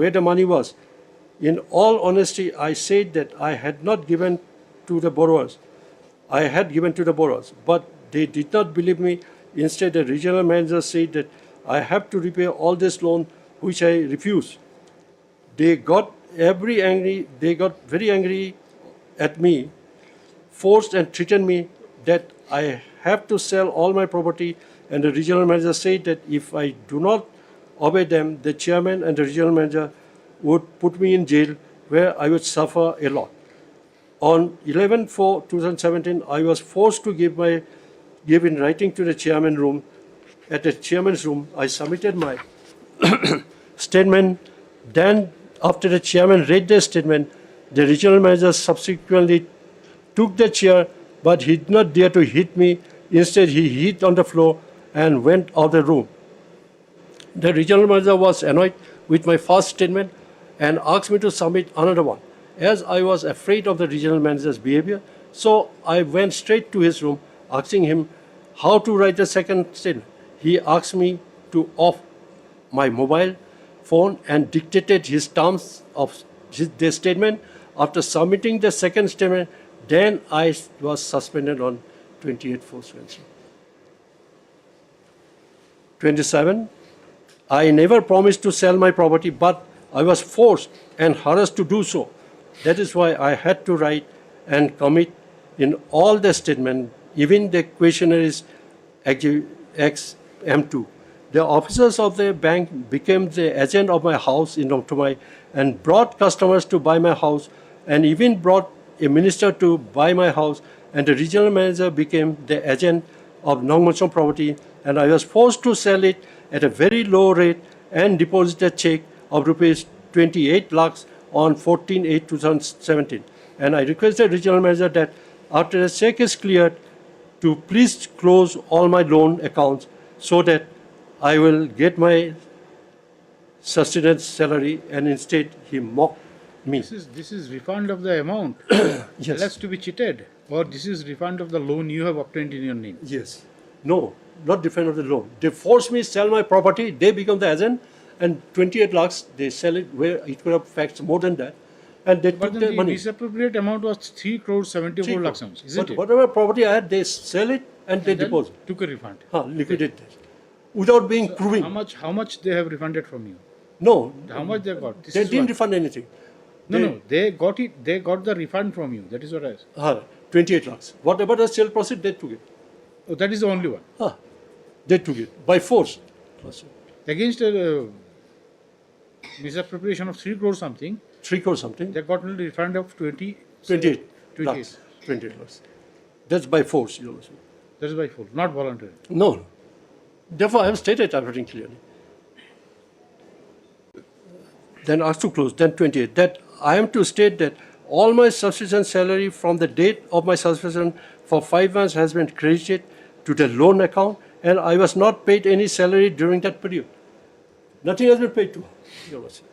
where the money was. In all honesty, I said that I had not given to the borrowers. I had given to the borrowers, but they did not believe me. Instead, the regional manager said that I have to repay all this loan, which I refused. They got very angry at me, forced and threatened me that I have to sell all my property, and the regional manager said that if I do not obey them, the chairman and the regional manager would put me in jail, where I would suffer a lot. On 11/4/2017, I was forced to give in writing to the chairman room. At the chairman's room, I submitted my statement. Then, after the chairman read the statement, the regional manager subsequently took the chair, but he did not dare to hit me. Instead, he hit on the floor and went out of the room. The regional manager was annoyed with my first statement and asked me to submit another one. As I was afraid of the regional manager's behavior, so I went straight to his room, asking him how to write the second statement. He asked me to off my mobile phone and dictated his terms of the statement. After submitting the second statement, then I was suspended on 28/4/2017. 27. I never promised to sell my property, but I was forced and harassed to do so. That is why I had to write and commit in all the statement, even the questionnaires XM2. The officers of the bank became the agent of my house in October and brought customers to buy my house, and even brought a minister to buy my house, and the regional manager became the agent of non-monsoon property, and I was forced to sell it at a very low rate and deposit a check of rupees 28 lakhs on 14/8/2017. And I requested regional manager that after the check is cleared, to please close all my loan accounts so that I will get my sustenance salary, and instead he mocked me. This is refund of the amount. Yes. That's to be cheated. Or this is refund of the loan you have obtained in your name. Yes. No, not defend of the loan. They forced me to sell my property, they become the agent, and 28 lakhs, they sell it where it could have fetched more than that. And they But took then the money. misappropriate amount was 3 crores 74 lakhs, isn't But it? whatever property I had, they sell it and they And then deposit. took a refund. Liquidate it. Without being So proving. how much they have refunded from you? No. How much they got? This They is didn't what- refund anything. No, they got it. They got the refund from you. That is what I said. 28 lakhs. Whatever the sale proceed, they took it. Oh, that is the only one. They took it by force. Against a misappropriation of 3 crores something. 3 crores something. They got a refund of 28 28 lakhs. 28 lakhs. That's by force, you know. That is by full, not voluntary. No. Therefore, I have stated everything clearly. Then asked to close, then 28. That I am to state that all my subsistence salary from the date of my subsistence for 5 months has been credited to the loan account, and I was not paid any salary during that period. Nothing has been paid to Your Worship.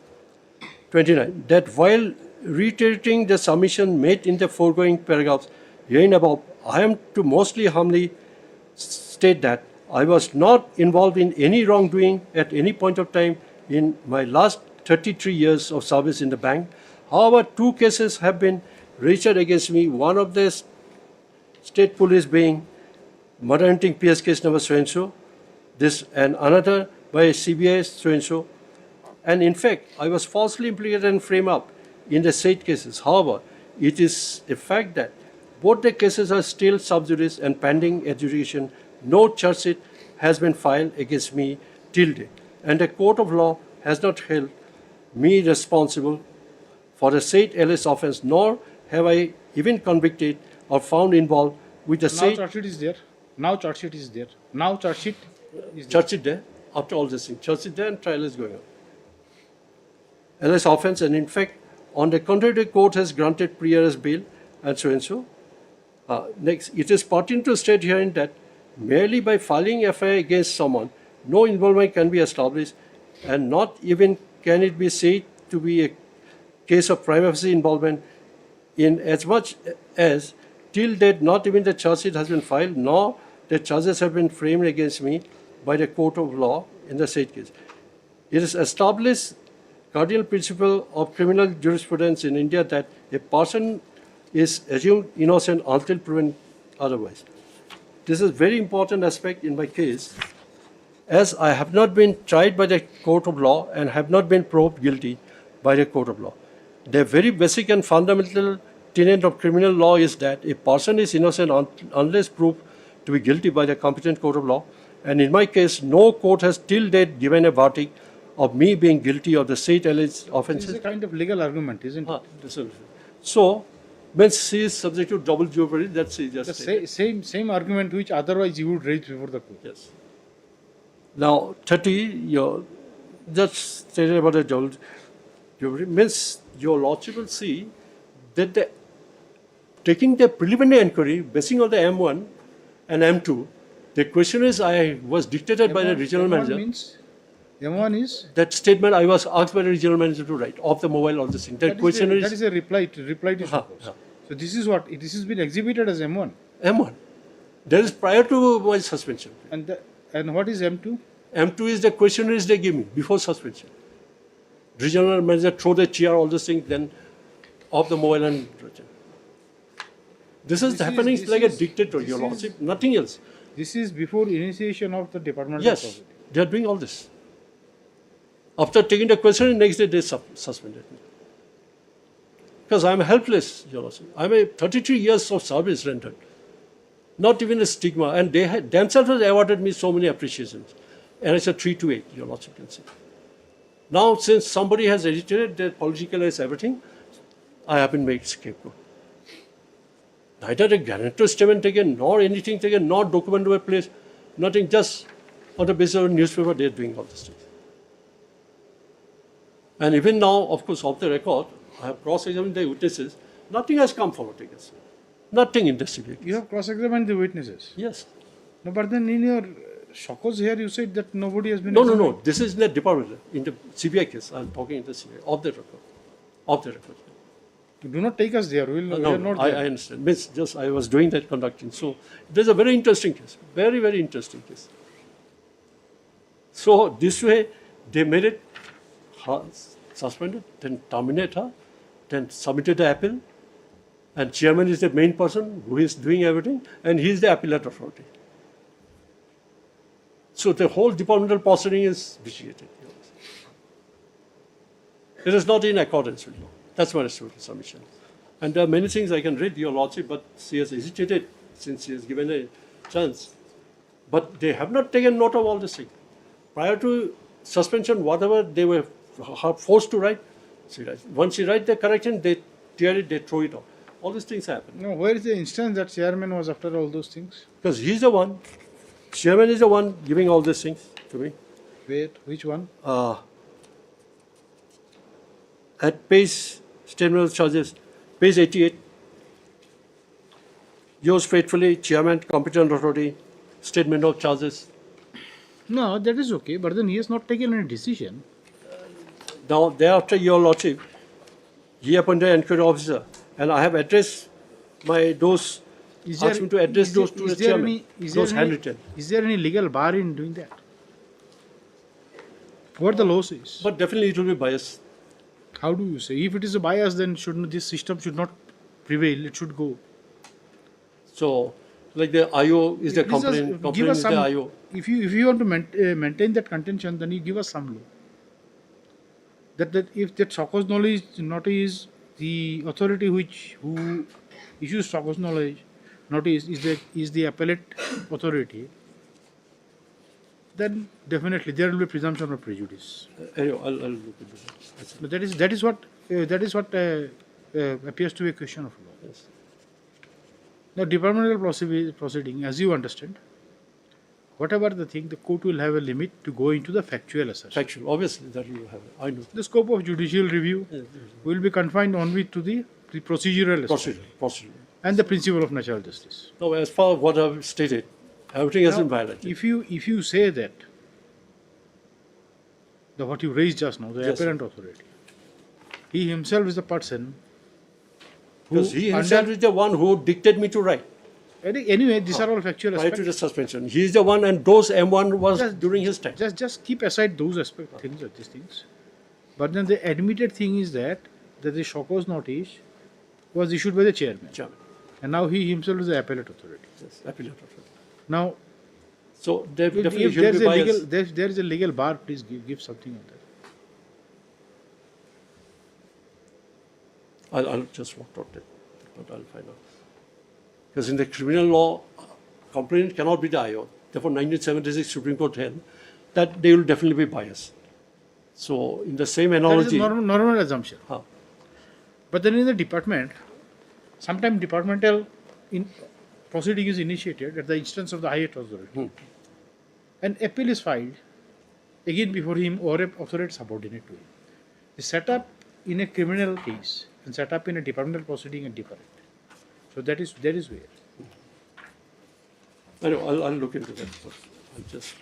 29. That while reiterating the submission made in the foregoing paragraphs herein above, I am to mostly humbly state that I was not involved in any wrongdoing at any point of time in my last 33 years of service in the bank. However, 2 cases have been registered against me, one of the state police being murder hunting PS case number so-and-so, this and another by CBI so-and-so. And in fact, I was falsely implicated and framed up in the said cases. However, it is a fact that both the cases are still sub judice and pending adjudication. No charge sheet has been filed against me till date, and the court of law has not held me responsible for the said LS offence, nor have I even convicted or found involved with the Now said. charge sheet is there. Now charge sheet is there. Now charge sheet is there. Charge sheet there, after all this thing. Charge sheet there and trial is going on. LS offence, and in fact, on the contrary, the court has granted pre-arrest bail and so and so. Next, it is pertinent to state herein that merely by filing FIR against someone, no involvement can be established, and not even can it be said to be a case of prima facie involvement, in as much as till date not even the charge sheet has been filed, nor the charges have been framed against me by the court of law in the said case. It is established cardinal principle of criminal jurisprudence in India that a person is assumed innocent until proven otherwise. This is a very important aspect in my case, as I have not been tried by the court of law and have not been proved guilty by the court of law. The very basic and fundamental tenet of criminal law is that a person is innocent unless proved to be guilty by the competent court of law. And in my case, no court has till date given a verdict of me being guilty of the said alleged offences. This is a kind of legal argument, isn't it? So, when she is subject to double jeopardy, that's just The same argument which otherwise you would raise before the court. Yes. Now, 30, your just stated about the double jeopardy means your lordship will see that taking the preliminary inquiry, basing on the M1 and M2, the question is I was dictated by the regional manager. M1 is? That statement I was asked by the regional manager to write off the mobile on the thing. That question that is a reply to suppose. So this is what this has been exhibited as M1. M1. That is prior to my suspension. And what is M2? M2 is the questionnaires they give me before suspension. Regional manager throw the chair, all those things, then off the mobile and this is happening like a dictator, your lordship, nothing else. This is before initiation of the department. Yes, they are doing all this. After taking the question, next day they suspended me. Because I am helpless, your lordship. I am a 33 years of service rendered. Not even a stigma. And they had themselves awarded me so many appreciations. And it's a 3-8, your lordship can say. Now, since somebody has agitated, they politicized everything, I have been made scapegoat. Neither a guarantor statement taken, nor anything taken, nor document were placed, nothing, just on the basis of a newspaper they are doing all these things. And even now, of course, off the record, I have cross-examined the witnesses, nothing has come forward against them. Nothing in this case. You have cross-examined the witnesses? Yes. No, but then in your Shokos here you said that nobody has been No. This is in the department, in the CBI case. I am talking in the CBI, off the record. Off the record. Do not take us there. We are not there. I understand. Means just I was doing that conducting. So it is a very interesting case. Very, very interesting case. So this way they made it her suspended, then terminate her, then submitted the appeal. And chairman is the main person who is doing everything, and he is the appellate authority. So the whole departmental proceeding is vitiated. It is not in accordance with law. That's my submission. And there are many things I can read, Your Lordship, but she has hesitated since she has given a chance. But they have not taken note of all this thing. Prior to suspension, whatever they were forced to write, she writes. Once she writes the correction, they tear it, they throw it out. All these things happen. No, where is the instance that chairman was after all those things? Because he's the one, chairman is the one giving all these things to me. Wait, which one? At page, statement of charges, page 88, yours faithfully, chairman, competent authority, statement of charges. No, that is okay, but then he has not taken any decision. Now, thereafter, Your Lordship, he appointed an inquiry officer, and I have addressed those, asked me to address those to the chairman, those handwritten. Is there any legal bar in doing that? What the law says? But definitely it will be biased. How do you say? If it is a bias, then this system should not prevail, it should go. So, like the IO is the complaint is the IO. If you want to maintain that contention, then you give us some law. That if that Shokos knowledge notice, the authority who issues Shokos knowledge notice is the appellate authority, then definitely there will be presumption of prejudice. Anyway, I'll look into that. But that is what appears to be a question of law. Yes. Now, departmental proceeding, as you understand, whatever the thing, the court will have a limit to go into the factual assertion. Factual, obviously, that you have. I know. The scope of judicial review will be confined only to the procedural aspect and the principle of natural justice. No, as far as what I've stated, everything has been violated. If you say that, what you raised just now, the appellant authority, he himself is the person who... Because he himself is the one who dictated me to write. Anyway, these are all factual aspects. Prior to the suspension. He is the one, and those M1 was during his time. Just keep aside those aspects, these things. But then the admitted thing is that the Shokos notice was issued by the chairman. And now he himself is the appellate authority. Yes, appellate authority. Now, so definitely if there is a legal bar, please give something on that. I'll just work out that, but I'll find out. Because in the criminal law, complainant cannot be the IO. Therefore, 1976 Supreme Court held that they will definitely be biased. So, in the same analogy... That is a normal assumption. But then in the department, sometimes departmental proceeding is initiated at the instance of the highest authority. An appeal is filed again before him or an authority subordinate to him. The setup in a criminal case and set up in a departmental proceeding are different. So that is where. I know, I'll look into that first. I'll just...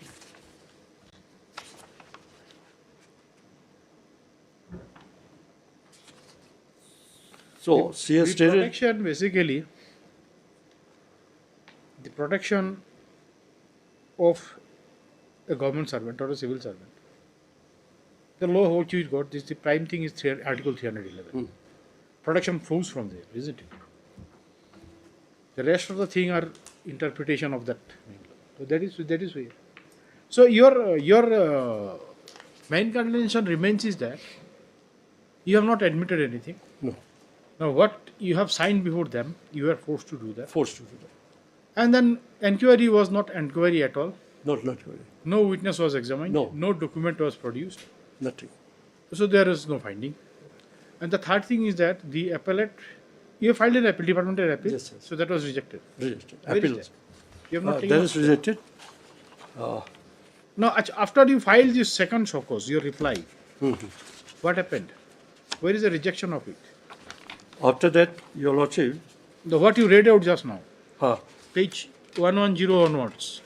So, she has stated... Protection, basically, the protection of a government servant or a civil servant. The law what you got, the prime thing is Article 311. Protection flows from there, isn't it? The rest of the thing are interpretation of that. So that is where. So your main contention remains is that you have not admitted anything. No. Now what you have signed before them, you were forced to do that. Forced to do that. And then inquiry was not inquiry at all. Not inquiry. No witness was examined. No. No document was produced. Nothing. So there is no finding. And the third thing is that the appellate You filed an appeal, departmental appeal? Yes, yes. So that was rejected? Rejected. Where is Appeal. that? You have not taken That up is to rejected. No, after you filed this second show cause, your reply, what happened? Where is the rejection of it? After that, Your Lordship, What you read out just now, huh, page 110 onwards.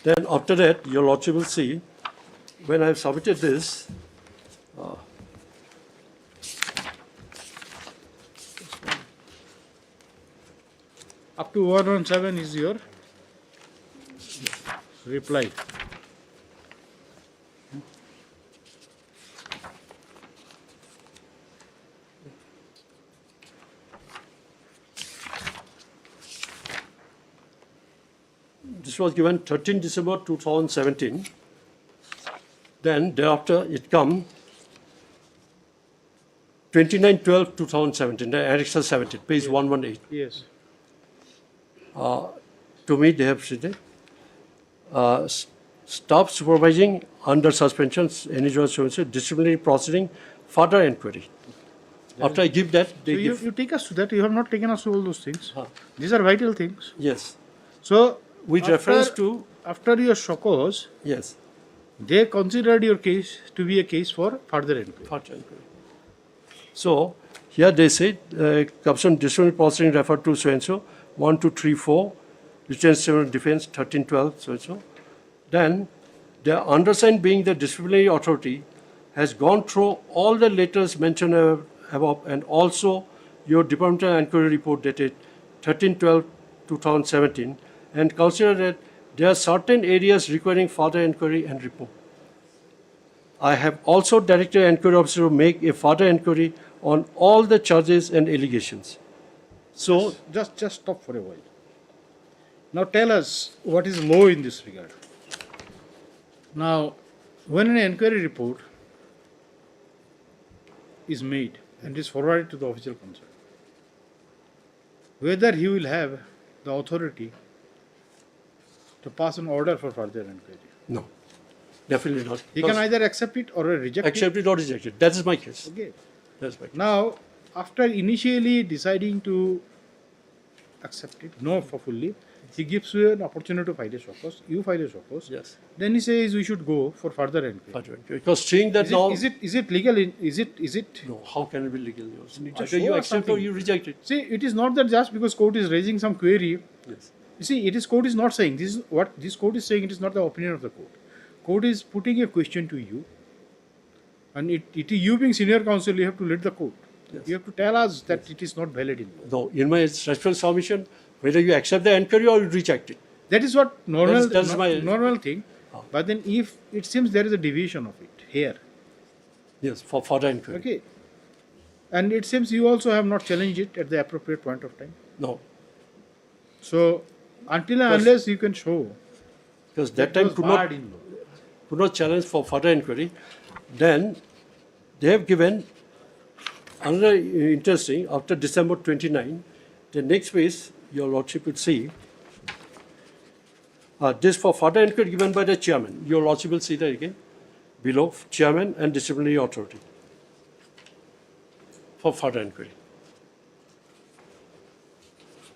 then after that, Your Lordship will see, when I have submitted this, Up to 117 is your reply. this was given 13 December 2017. Then thereafter it come 29/12/2017, the Annexure 17, page 118. Yes. To me, they have stated, stop supervising under suspensions, any jurisdiction, disciplinary proceeding, further inquiry. After I give that, they So you, give. you take us to that, you have not taken us to all those things. These are vital things. Yes. So, With reference to. after your show cause, Yes. they considered your case to be a case for further inquiry. Further inquiry. So, here they say, Corruption Disciplinary Proceeding referred to so-and-so, 1, 2, 3, 4, Written Civil Defense 13/12, so-and-so. Then, the undersigned being the disciplinary authority has gone through all the letters mentioned above and also your departmental inquiry report dated 13/12/2017 and consider that there are certain areas requiring further inquiry and report. I have also directed inquiry officer to make a further inquiry on all the charges and allegations. So, Just stop for a while. Now tell us what is law in this regard. Now, when an inquiry report is made and is forwarded to the official concerned, whether he will have the authority to pass an order for further inquiry. no, definitely not. He can either accept it or reject accept it. it or reject it. That is my case. Okay. That's my case. Now, after initially deciding to accept it, no for fully, he gives you an opportunity to file a show cause. You file a show cause. Yes. Then he says we should go for further inquiry. Further inquiry. Because seeing that now. Is it legal? Is it? No, how can it be legal? need to Either you show us accept or something. you reject it. See, it is not that just because court is raising some query. Yes. You see, court is not saying this is what this court is saying. It is not the opinion of the court. Court is putting a question to you, and you being senior counsel, you have to lead the court. Yes. You have to tell us that it is not valid in law. No, in my respectful submission, whether you accept the inquiry or you reject it. That is what normal That's my- normal thing. But then if it seems there is a deviation of it here, Yes, for further inquiry. okay, and it seems you also have not challenged it at the appropriate point of time. No, So until and Because- unless you can show because that it time was could not, barred in law. could not challenge for further inquiry. Then they have given another interesting, after December 29, the next phase, your lordship will see, this for further inquiry given by the chairman. Your lordship will see that again, below, chairman and disciplinary authority for further inquiry.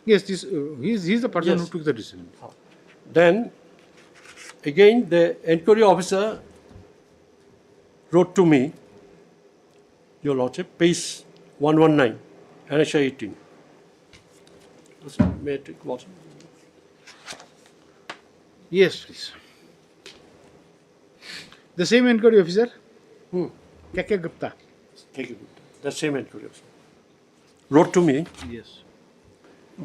Yes, this he's the person Yes. who took the decision. Then, again, the inquiry officer wrote to me, your lordship, page 119, Annexure 18. May I take what? Yes, please. The same inquiry officer, K.K. Gupta. Take it. The same inquiry officer wrote to me, Yes.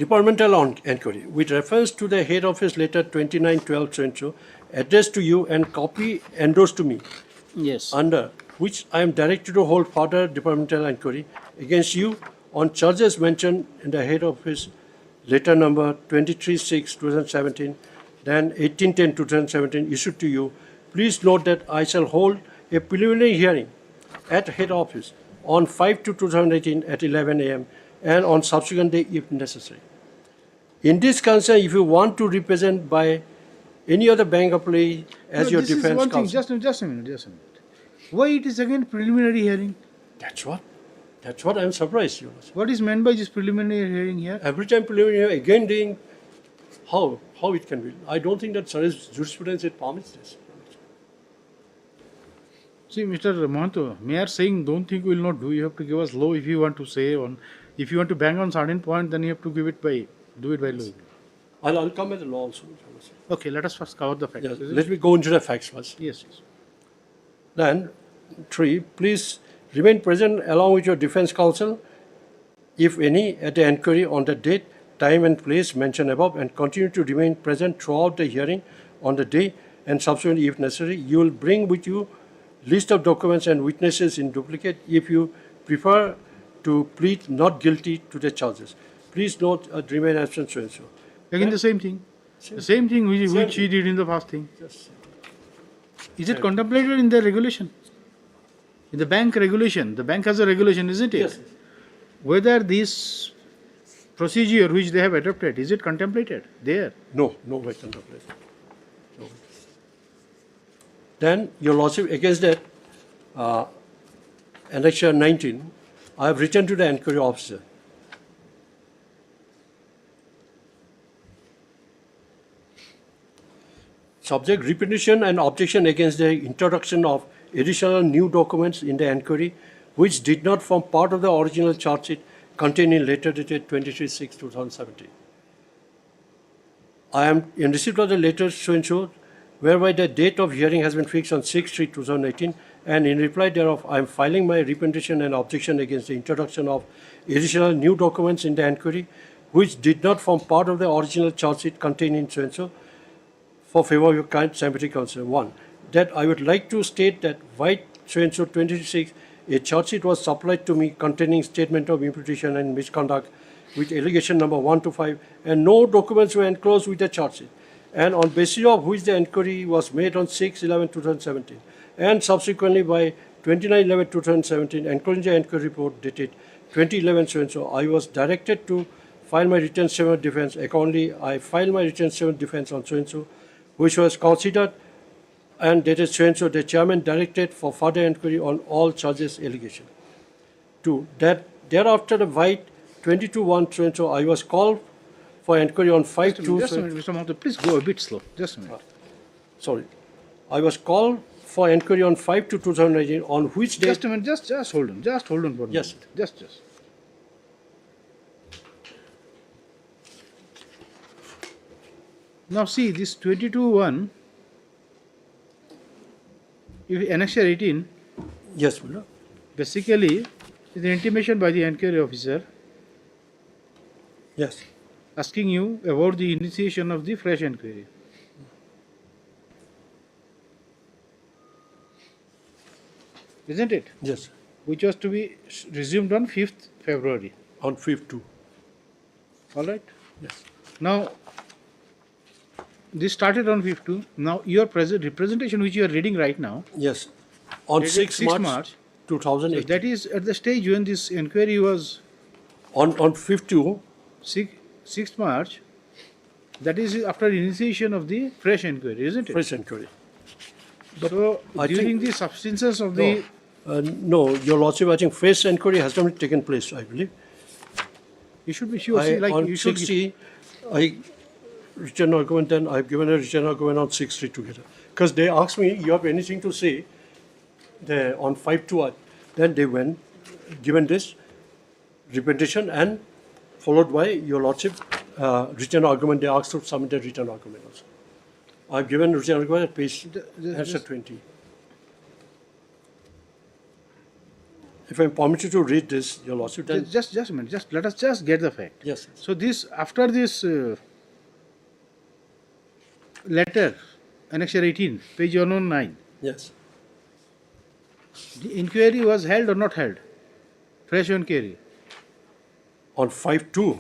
departmental inquiry with reference to the head office letter 29/12 addressed to you and copy endorsed to me, Yes. under which I am directed to hold further departmental inquiry against you on charges mentioned in the head office letter number 23/6/2017, then 18/10/2017 issued to you. Please note that I shall hold a preliminary hearing at head office on 5/2/2018 at 11 a.m. and on subsequent day if necessary. In this concern, if you want to represent by any other bank employee as No, your this is defense one thing. counsel. Just a minute. Why it is again preliminary hearing? That's what I am surprised, Your Lordship. What is meant by this preliminary hearing here? Every time preliminary again doing, how it can be? I don't think that service jurisprudence it permits this. See, Mr. Mahanto, Mayor saying don't think we will not do. You have to give us law if you want to say on. If you want to bang on certain point, then you have to do it by law. I'll come with the law also. Your Lordship. Okay, let us first cover the facts. Yes, let me go into the facts first. Yes, yes. Then, 3, please remain present along with your defense counsel, if any, at the inquiry on the date, time and place mentioned above, and continue to remain present throughout the hearing on the day and subsequently if necessary. You will bring with you list of documents and witnesses in duplicate if you prefer to plead not guilty to the charges. Please note remain absent so and so. Again the same thing. The same thing which he did in the first thing. Is it contemplated in the regulation? In the bank regulation, the bank has a regulation, isn't it? Yes. Whether this procedure which they have adopted, is it contemplated there? No way contemplated. No. Then, Your Lordship, against that, Annexure 19, I have written to the inquiry officer. Subject repetition and objection against the introduction of additional new documents in the inquiry which did not form part of the original charge sheet contained in letter dated 23/6/2017. I am in receipt of the letter so and so, whereby the date of hearing has been fixed on 6/3/2018, and in reply thereof, I am filing my representation and objection against the introduction of additional new documents in the inquiry which did not form part of the original charge sheet contained in so and so, for favor of your kind sympathetic counsel. 1. That I would like to state that White so and so 26, a charge sheet was supplied to me containing statement of imputation and misconduct with allegation number 1 to 5, and no documents were enclosed with the charge sheet, and on basis of which the inquiry was made on 6/11/2017, and subsequently by 29/11/2017, enclosing the inquiry report dated 2011 so and so, I was directed to file my written statement of defense. Accordingly, I filed my written statement of defense on so and so, which was considered and dated so and so. The chairman directed for further inquiry on all charges allegation. 2. That thereafter the White 22/1 so and so, I was called for inquiry on 5/2. Just a minute, Mr. Mahanto, please go a bit slow. Just a minute. Sorry. I was called for inquiry on 5/2/2019, on which date. Just a minute, just hold on. Just hold on for a minute. Yes. Just. Now see this 22/1, if Annexure 18, Yes, Mullah. basically is the intimation by the inquiry officer Yes. asking you about the initiation of the fresh inquiry. Isn't it? Yes. Which was to be resumed on 5th February. On 5/2. All right? Yes. Now, this started on 5/2. Now, your representation which you are reading right now. Yes. On dated 6 6th March 2018. So that is at the stage when this inquiry was. On 5/2. 6th March. That is after initiation of the fresh inquiry, isn't it? Fresh inquiry. So, I during think- the substances of the. No, Your Lordship, I think fresh inquiry has not taken place, I believe. You should be sure. See, like on you should. 60, I written argument, then I've given a written argument on 6/3 together. Because they asked me, you have anything to say? On 5/2, then they went, given this representation and followed by Your Lordship written argument. They asked to submit a written argument also. I've given written argument at page answer 20. If I'm permitted to read this, Your Lordship, then Just a minute. Just let us just get the fact. yes. So this after this letter, Annexure 18, page 109, Yes. the inquiry was held or not held? Fresh inquiry. On 5/2.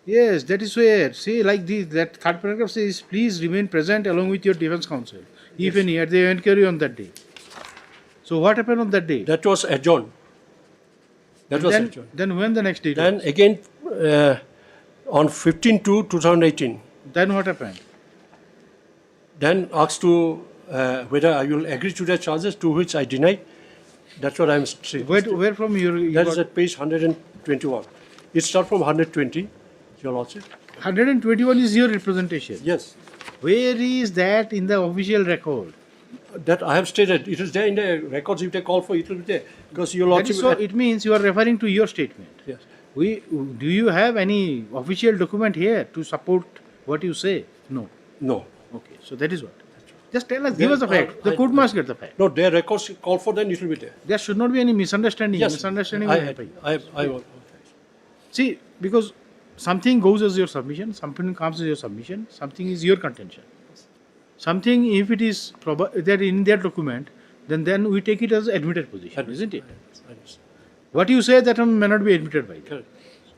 Yes, that is where. See, like that third paragraph says, please remain present along with your defense counsel, if any, at the inquiry on that day. So what happened on that day? That was adjourned. That was adjourned. Then when the next day? Then was? again on 15/2/2018. Then what happened? Then asked to whether I will agree to the charges to which I denied. That's what I'm saying. Where from you That got is at page 121. It starts from 120, Your Lordship. 121 is your representation. Yes. Where is that in the official record? That I have stated. It is there in the records. If they call for it, will be there. Because Your That Lordship. is so it means you are referring to your statement. Yes. Do you have any official document here to support what you say? No. No. Okay, so that is what. Just tell us, give us the fact. The court must get the fact. No, their records call for, then it will be there. There should not be any misunderstanding. Yes. Misunderstanding will happen. I See, because something goes as your submission, something comes as your submission, something is your contention. Something, if it is that in their document, then we take it as admitted position, isn't it? What you say that may not be admitted by them. Correct.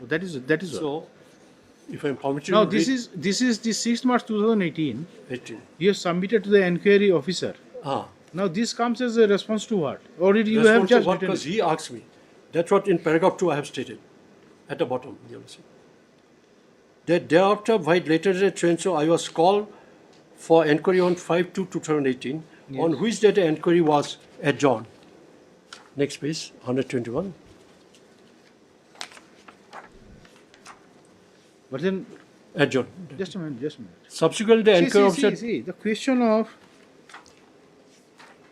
So that is so, what. if I'm permitted Now to this read- is the 6th March 2018. 18. You have submitted to the enquiry officer. Ah. Now this comes as a response to what? Or did you Response have to just what? written Because it? he asked me. That's what in paragraph 2 I have stated at the bottom. You will see. That thereafter, by later date, so I was called for enquiry on 5/2/2018, on which date the enquiry was adjourned. Next page, 121. But then, adjourned. Just a minute. Subsequently, the enquiry officer. See, the question of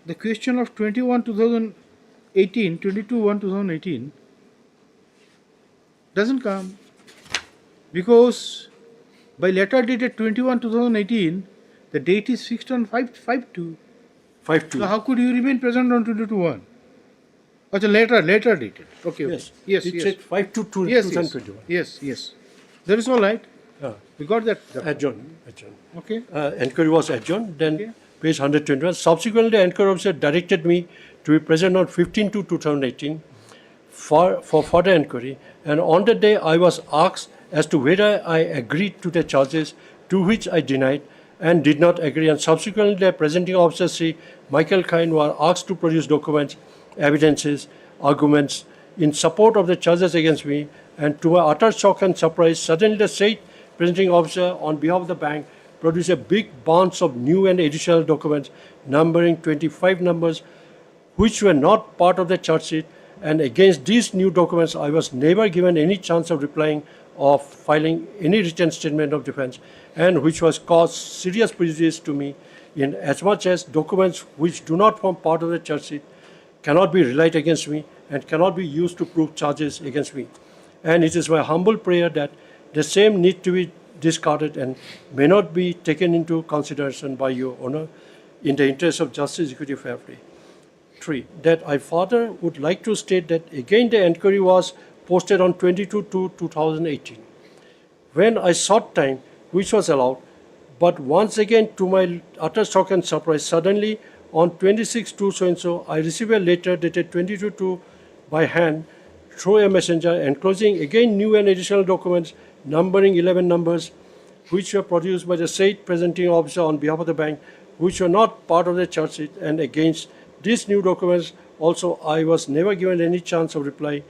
21/2018, 22/1/2018 doesn't come because by letter dated 21/2018, the date is fixed on 5/2. 5/2. So how could you remain present on 22/1? Or later dated. Okay. Yes. Yes. It said 5/2 Yes. 2021. Yes. That is all right. Yeah. We got that. Adjourned. Okay. Enquiry was adjourned. Then page 121. Subsequently, the enquiry officer directed me to be present on 15/2/2018 for further enquiry. And on the day, I was asked as to whether I agreed to the charges, to which I denied and did not agree. And subsequently, the presenting officer, Sri Michael Kine, was asked to produce documents, evidences, arguments in support of the charges against me. And to my utter shock and surprise, suddenly the said presenting officer on behalf of the bank produced a big bunch of new and additional documents numbering 25 numbers, which were not part of the charge sheet. And against these new documents, I was never given any chance of replying or filing any written statement of defense, and which was caused serious prejudice to me, in as much as documents which do not form part of the charge sheet cannot be relied against me and cannot be used to prove charges against me. And it is my humble prayer that the same need to be discarded and may not be taken into consideration by your Honor in the interest of justice, equity, fair play. 3. That I further would like to state that again the enquiry was posted on 22/2/2018, when I sought time, which was allowed, but once again to my utter shock and surprise, suddenly on 26/2 so-and-so, I received a letter dated 22/2 by hand through a messenger enclosing again new and additional documents numbering 11 numbers, which were produced by the said presenting officer on behalf of the bank, which were not part of the charge sheet. And against these new documents also I was never given any chance of replying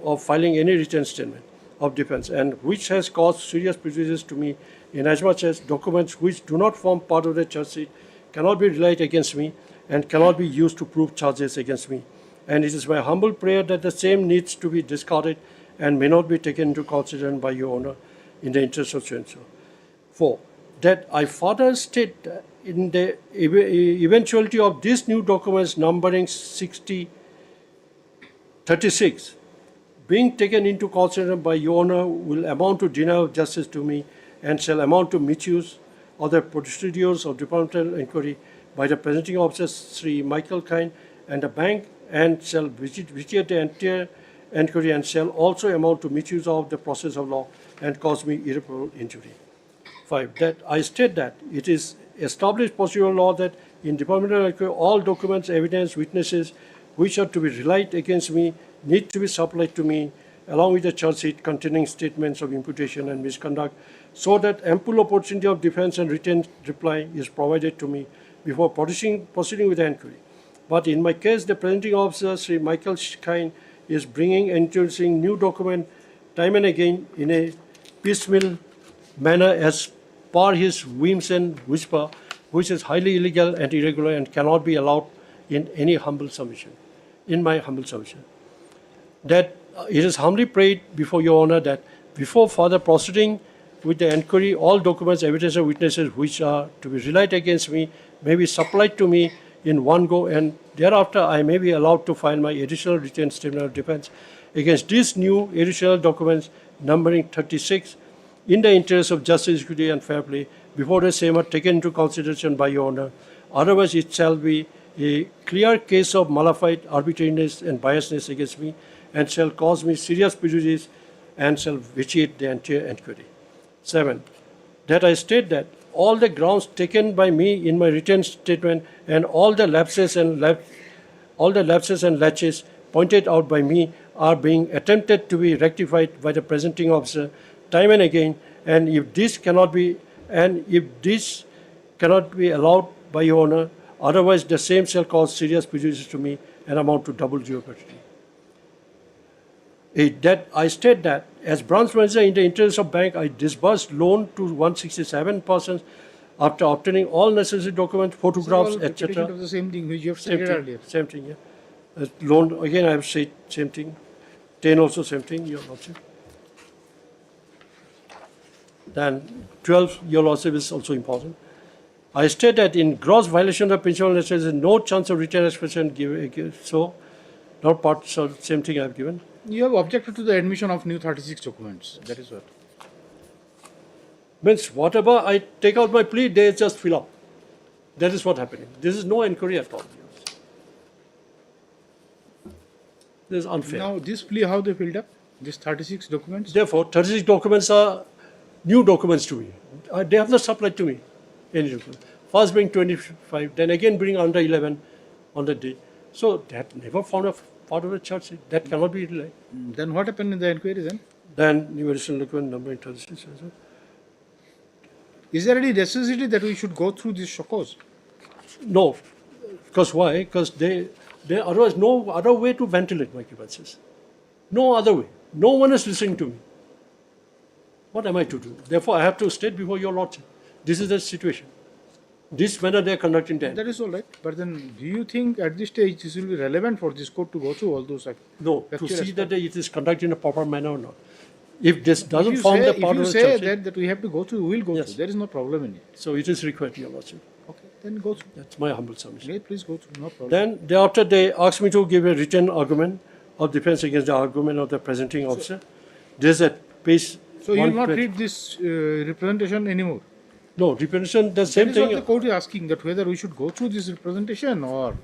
or filing any written statement of defense, and which has caused serious prejudice to me, inasmuch as documents which do not form part of the charge sheet cannot be relied against me and cannot be used to prove charges against me. And it is my humble prayer that the same needs to be discarded and may not be taken into consideration by your Honor in the interest of so-and-so. 4. That I further state in the eventuality of these new documents numbering 36 being taken into consideration by your Honor will amount to denial of justice to me and shall amount to misuse of the procedures of departmental inquiry by the presenting officer, Sri Michael Kine, and the bank, and shall vitiate the entire inquiry and shall also amount to misuse of the process of law and cause me irreparable injury. 5. That I state that it is established procedural law that in departmental inquiry all documents, evidence, witnesses which are to be relied against me need to be supplied to me along with the charge sheet containing statements of imputation and misconduct, so that ample opportunity of defense and written reply is provided to me before proceeding with the inquiry. But in my case, the presenting officer, Sri Michael Kine, is bringing and introducing new document time and again in a piecemeal manner as per his whims and whisper, which is highly illegal and irregular and cannot be allowed in any humble submission, in my humble submission. That it is humbly prayed before Your Honor that before further proceeding with the inquiry, all documents, evidence, and witnesses which are to be relied against me may be supplied to me in one go, and thereafter I may be allowed to file my additional written statement of defense against these new additional documents numbering 36 in the interest of justice, equity, and fair play before the same are taken into consideration by Your Honor. Otherwise, it shall be a clear case of malified arbitrariness and biasness against me, and shall cause me serious prejudice and shall vitiate the entire inquiry. 7. That I state that all the grounds taken by me in my written statement and all the lapses and latches pointed out by me are being attempted to be rectified by the presenting officer time and again, and if this cannot be allowed by Your Honor, otherwise the same shall cause serious prejudice to me and amount to double jeopardy. 8. That I state that as branch manager in the interest of bank, I disbursed loan to 167 persons after obtaining all necessary documents, photographs, etc. The same thing which you have stated earlier. Same thing, yeah. Loan, again I have said same thing. 10 also same thing, Your Lordship. Then 12, Your Lordship, is also important. I state that in gross violation of principal nature, there is no chance of written expression given. So, not part, so same thing I have given. You have objected to the admission of new 36 documents. That is what. Means whatever I take out my plea, they just fill up. That is what happening. This is no inquiry at all. This is unfair. Now, this plea, how they filled up? These 36 documents? Therefore, 36 documents are new documents to me. They have not supplied to me any document. First bring 25, then again bring under 11 on the day. So that never found a part of the charge. That cannot be relied. Then what happened in the inquiry then? Then new additional document number 36. Is there any necessity that we should go through this shockos? No. Because why? Because they otherwise no other way to ventilate my grievances. No other way. No one is listening to me. What am I to do? Therefore, I have to state before Your Lordship. This is the situation. This manner they are conducting the That is all right. But then, do you think at this stage this will be relevant for this court to go through all those? No, to see that it is conducted in a proper manner or not. If this doesn't form the part of the say charge, that we have to go through, we will go through. There is no problem in it. so it is required, Your Lordship. Okay, then go through. That's my humble submission. May please go through, no problem. Then thereafter they asked me to give a written argument of defense against the argument of the presenting officer. This is at page. So you will not read this representation anymore? No, representation, the same That is thing. what the court is asking, that whether we should go through this representation or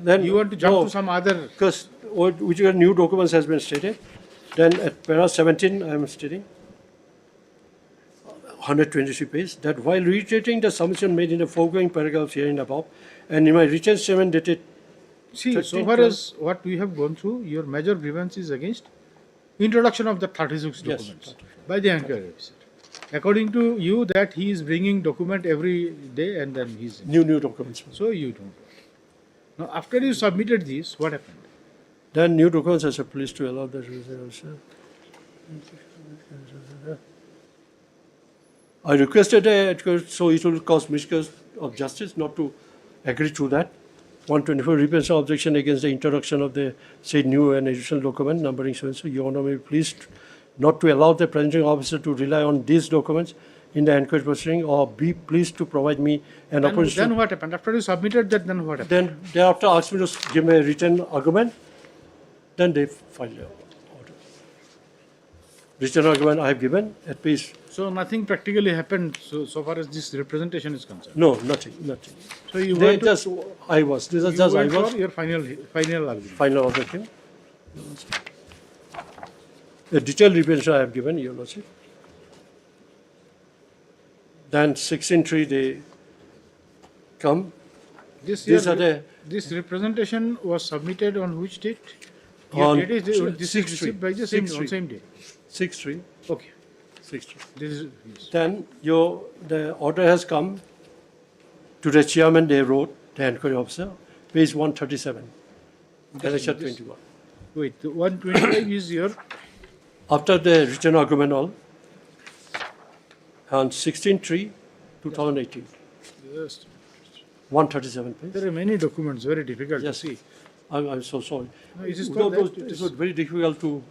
Then you want to jump no, to some other. Because whichever new documents has been stated. Then at para 17, I am stating 123 pages that while reiterating the submission made in the foregoing paragraphs herein above, and in my written statement dated. See, so far as what we have gone through, your major grievance is against introduction of the 36 documents by the inquiry officer. According to you, that he is bringing document every day and then he's new documents. So you don't. Now, after you submitted this, what happened? Then new documents as a police to allow the I requested so it will cause miscarriage of justice not to agree to that. 124 representation objection against the introduction of the said new and additional document numbering so. Your Honor may be pleased not to allow the presenting officer to rely on these documents in the inquiry proceeding, or be pleased to provide me an opportunity. Then what happened? After you submitted that, then what happened? Then thereafter asked me to give me a written argument. Then they filed the order. Written argument I have given at page. So nothing practically happened so far as this representation is concerned? No, nothing. So you they went to, just, I was. This is just I was. for your final argument. Final argument. A detailed representation I have given, Your Lordship. Then 16.3 they come. This representation was submitted on which date? On this is received by the same day. 6.3. Okay. 6.3. This is, yes. Then the order has come to the chairman. They wrote the inquiry officer, page 137, section 21. Wait, the 125 is your. After the written argument all, on 16.3, 2018. Just 137 page. there are many documents, very difficult Yes. to see. I'm so sorry. No, it is No, not that, it was very difficult to.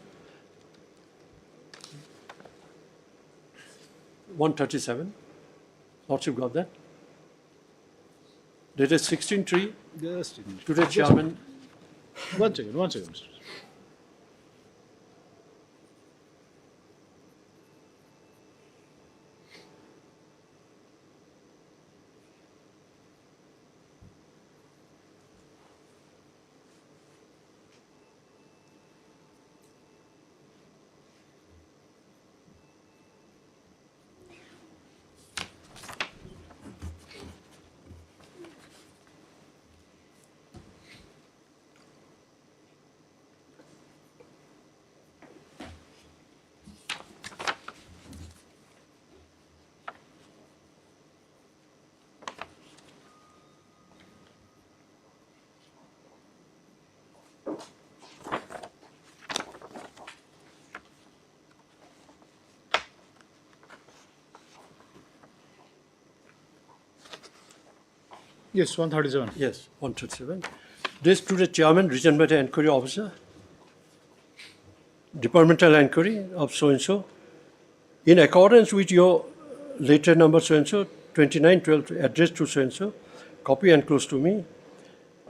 137. Lordship got that. Dated 16/3. Just a minute. To the Just chairman. One second, Mr. Yes, 137. Yes, 137. This to the chairman, written by the inquiry officer, departmental inquiry of so-and-so. In accordance with your letter number so-and-so, 2912, addressed to so-and-so, copy enclosed to me.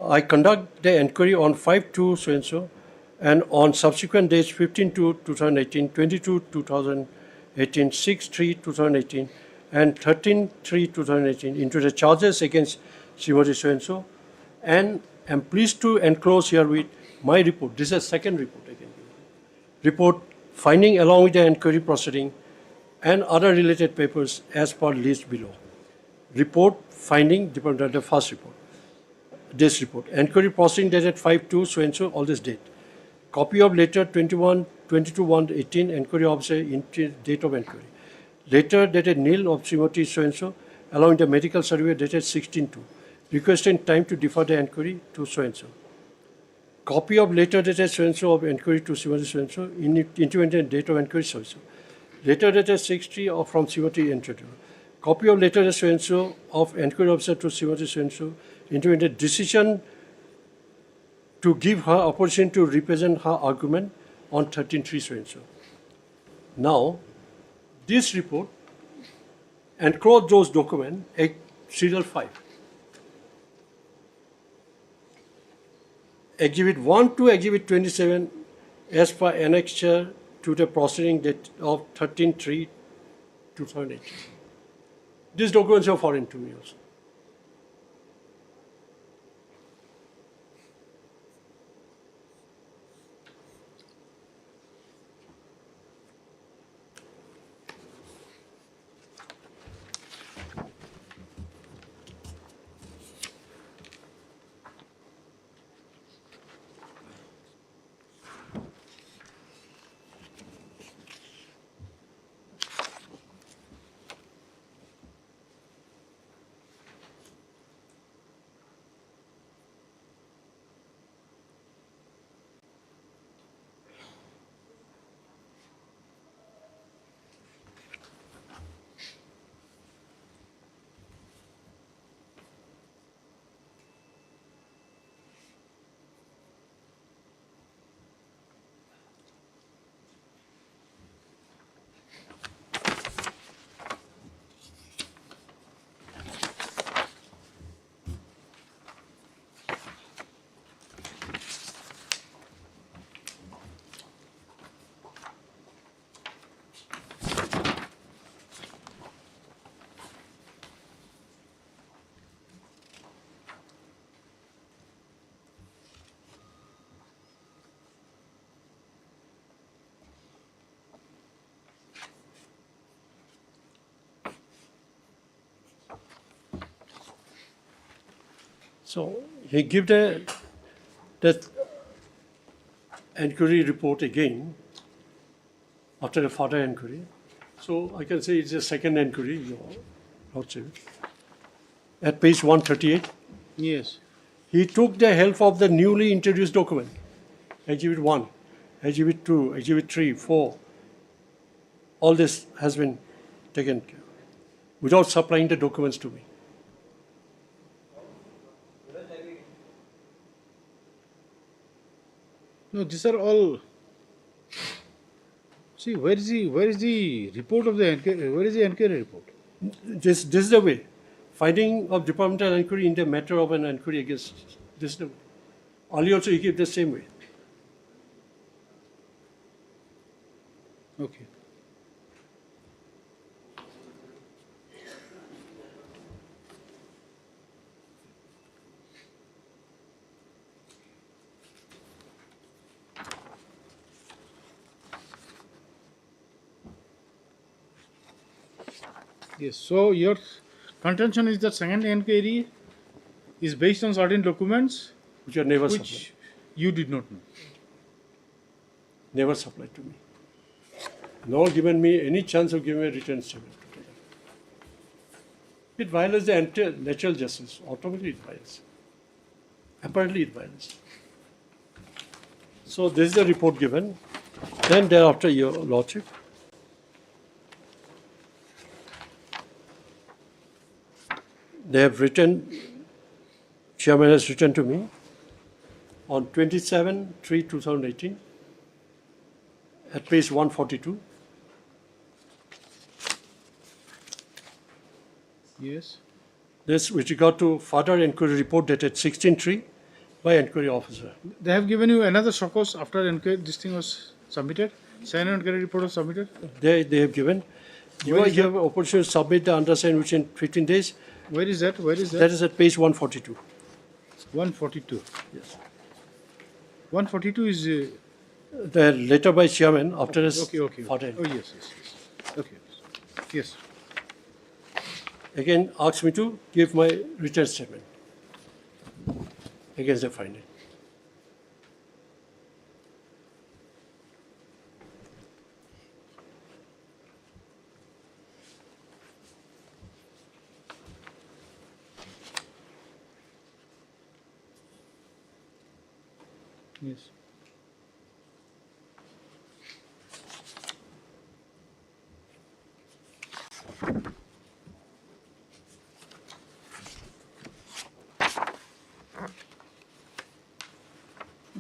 I conduct the inquiry on 5/2 so-and-so and on subsequent dates 15/2/2018, 22/2018, 6/3/2018 and 13/3/2018 into the charges against Srimati so-and-so, and am pleased to enclose herewith my report. This is a second report again. Report finding along with the inquiry proceeding and other related papers as per list below. Report finding, the first report. This report. Inquiry proceeding dated 5/2 so-and-so, all this date. Copy of letter 22/1/18, inquiry officer, date of inquiry. Letter dated nil of Srimati so-and-so, along with the medical survey dated 16/2, requesting time to defer the inquiry to so-and-so. Copy of letter dated so-and-so of inquiry to Srimati so-and-so, intimating date of inquiry so-and-so. Letter dated 6/3 from Srimati introducer. Copy of letter dated so-and-so of inquiry officer to Srimati so-and-so, intimated decision to give her opportunity to represent her argument on 13/3 so-and-so. Now, this report enclosed those documents, serial 5. Exhibit 1 to Exhibit 27 as per annexure to the proceeding date of 13/3/2018. These documents are foreign to me also. So he gave that inquiry report again after a further inquiry. So I can say it's a second inquiry, Your Lordship. At page 138. Yes. He took the help of the newly introduced document, Exhibit 1, Exhibit 2, Exhibit 3, 4. All this has been taken care of without supplying the documents to me. No, these are all. See, where is the report of the enquiry? Where is the enquiry report? This is the way. Finding of departmental inquiry in the matter of an inquiry against this is the way. Ali also he gave the same way. Okay. Yes. So your contention is that second inquiry is based on certain documents Which are never which supplied. you did not know. Never supplied to me. Nor given me any chance of giving a written statement. It violates the entire natural justice. Automatically it violates. Apparently it violates. So this is the report given. Then thereafter, Your Lordship, they have written, Chairman has written to me on 27/3/2018 at page 142. Yes. This with regard to further inquiry report dated 16/3 by inquiry officer. They have given you another showcase after inquiry. This thing was submitted. Second inquiry report was submitted. They have given. You Where is have opportunity to submit the undersigned within 15 days. Where is that? Where is that? That is at page 142. 142. Yes. 142 is. The letter by chairman after his Okay. further. Oh yes. Okay. Yes. Again, asked me to give my written statement against the finding. Yes.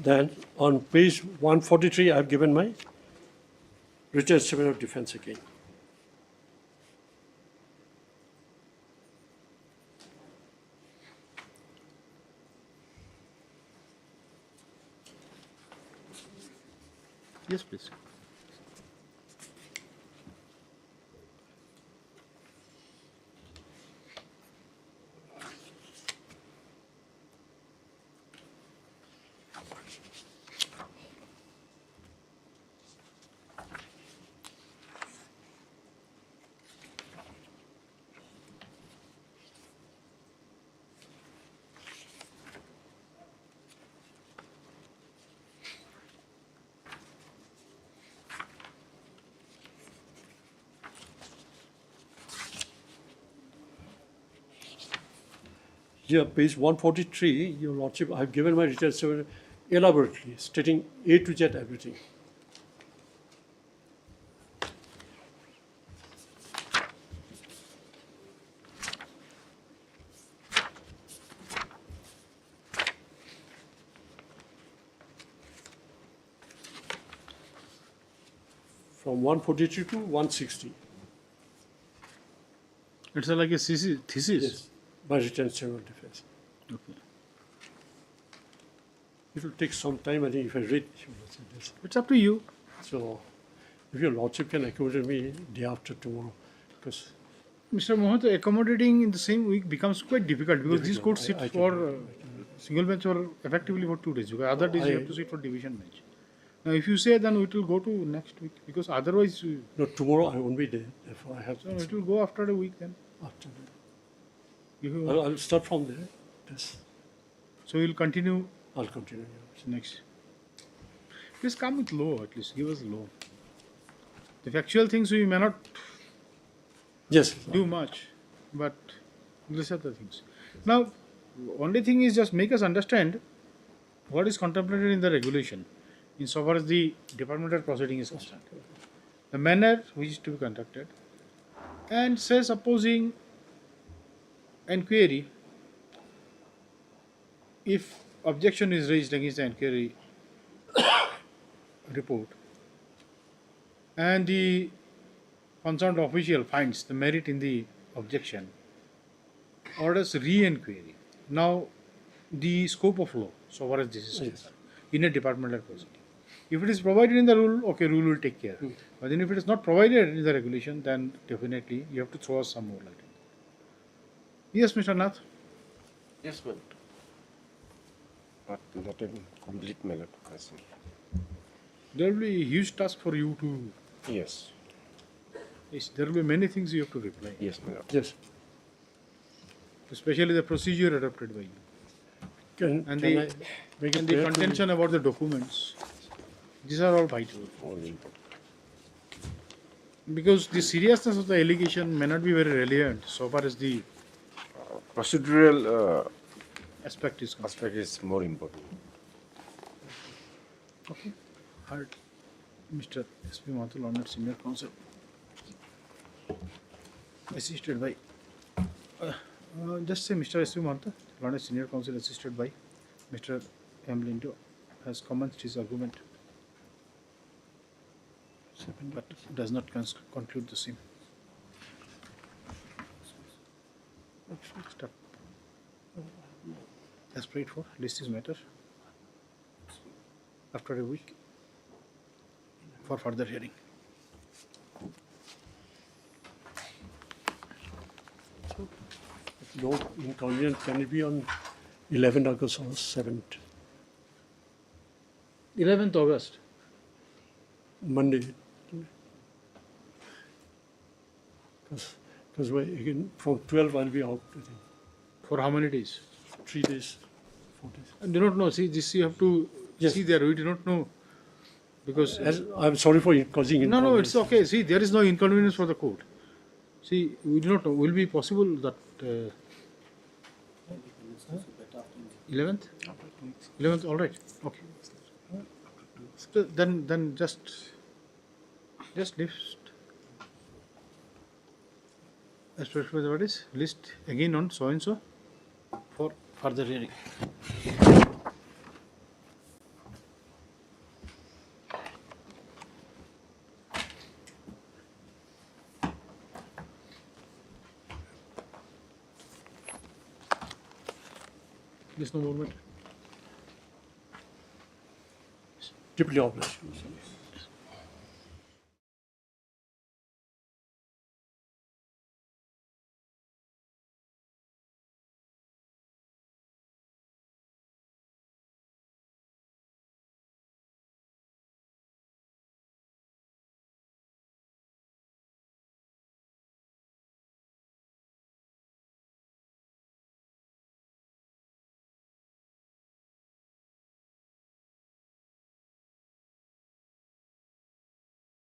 Then on page 143, I have given my written statement of defense again. Yes, please. Here, page 143, Your Lordship, I have given my written statement elaborately, stating A to Z everything. From 143 to 160. It's like a thesis. Yes, by written statement of defense. Okay. It will take some time, I think, if I read. This. It's up to you. So, if Your Lordship can accommodate me day after tomorrow, because Mr. Mohit, accommodating in the same week becomes quite difficult because this court sits for single bench or effectively for 2 days. Because other days you have to sit for division bench. Now, if you say, then it will go to next week because otherwise. No, tomorrow I won't be there. Therefore, I have. So it will go after a week then. After that. You I'll start from there. Yes. So you'll continue. I'll continue. Next. Please come with law at least. Give us law. The factual things we may not. Yes. Do much, but these are the things. Now, only thing is just make us understand what is contemplated in the regulation, insofar as the departmental proceeding is concerned, the manner which is to be conducted, and say supposing inquiry, if objection is raised against the inquiry report and the concerned official finds the merit in the objection, orders re-inquiry. Now, the scope of law, so far as this is concerned, in a departmental proceeding. If it is provided in the rule, okay, rule will take care. But then if it is not provided in the regulation, then definitely you have to throw us some more light. Yes, Mr. Nath. Yes, ma'am. But not in complete manner, I think. There will be a huge task for you to. Yes. Yes, there will be many things you have to reply. Yes, my lord. Yes. Especially the procedure adopted by you. Can And I the, make a and the prayer to contention about the documents. These are all vital. Because the seriousness of the allegation may not be very relevant so far as the Procedural aspect is concerned. aspect is more important. Okay. Heard. Mr. S.P. Mathur, Honored Senior Counsel. Assisted by. Just say Mr. S.P. Mathur, Honored Senior Counsel, assisted by Mr. M. Lindo, has commenced his argument, but does not conclude the same. Stop. As prayed for, list his matter after a week for further hearing. no inconvenience. Can it be on 11th August or 7th? 11th August. Monday. Because again, from 12 I'll be out, I think. For how many days? 3 days, 4 days. I do not know. See, this you have to see there. We do not know. Because. I'm sorry for causing inconvenience. No, it's okay. See, there is no inconvenience for the court. See, we do not know. Will be possible that 11th? 11th, all right. Okay. So then just list. Especially what is list again on so and so for further hearing. Please no movement. Deeply obliged.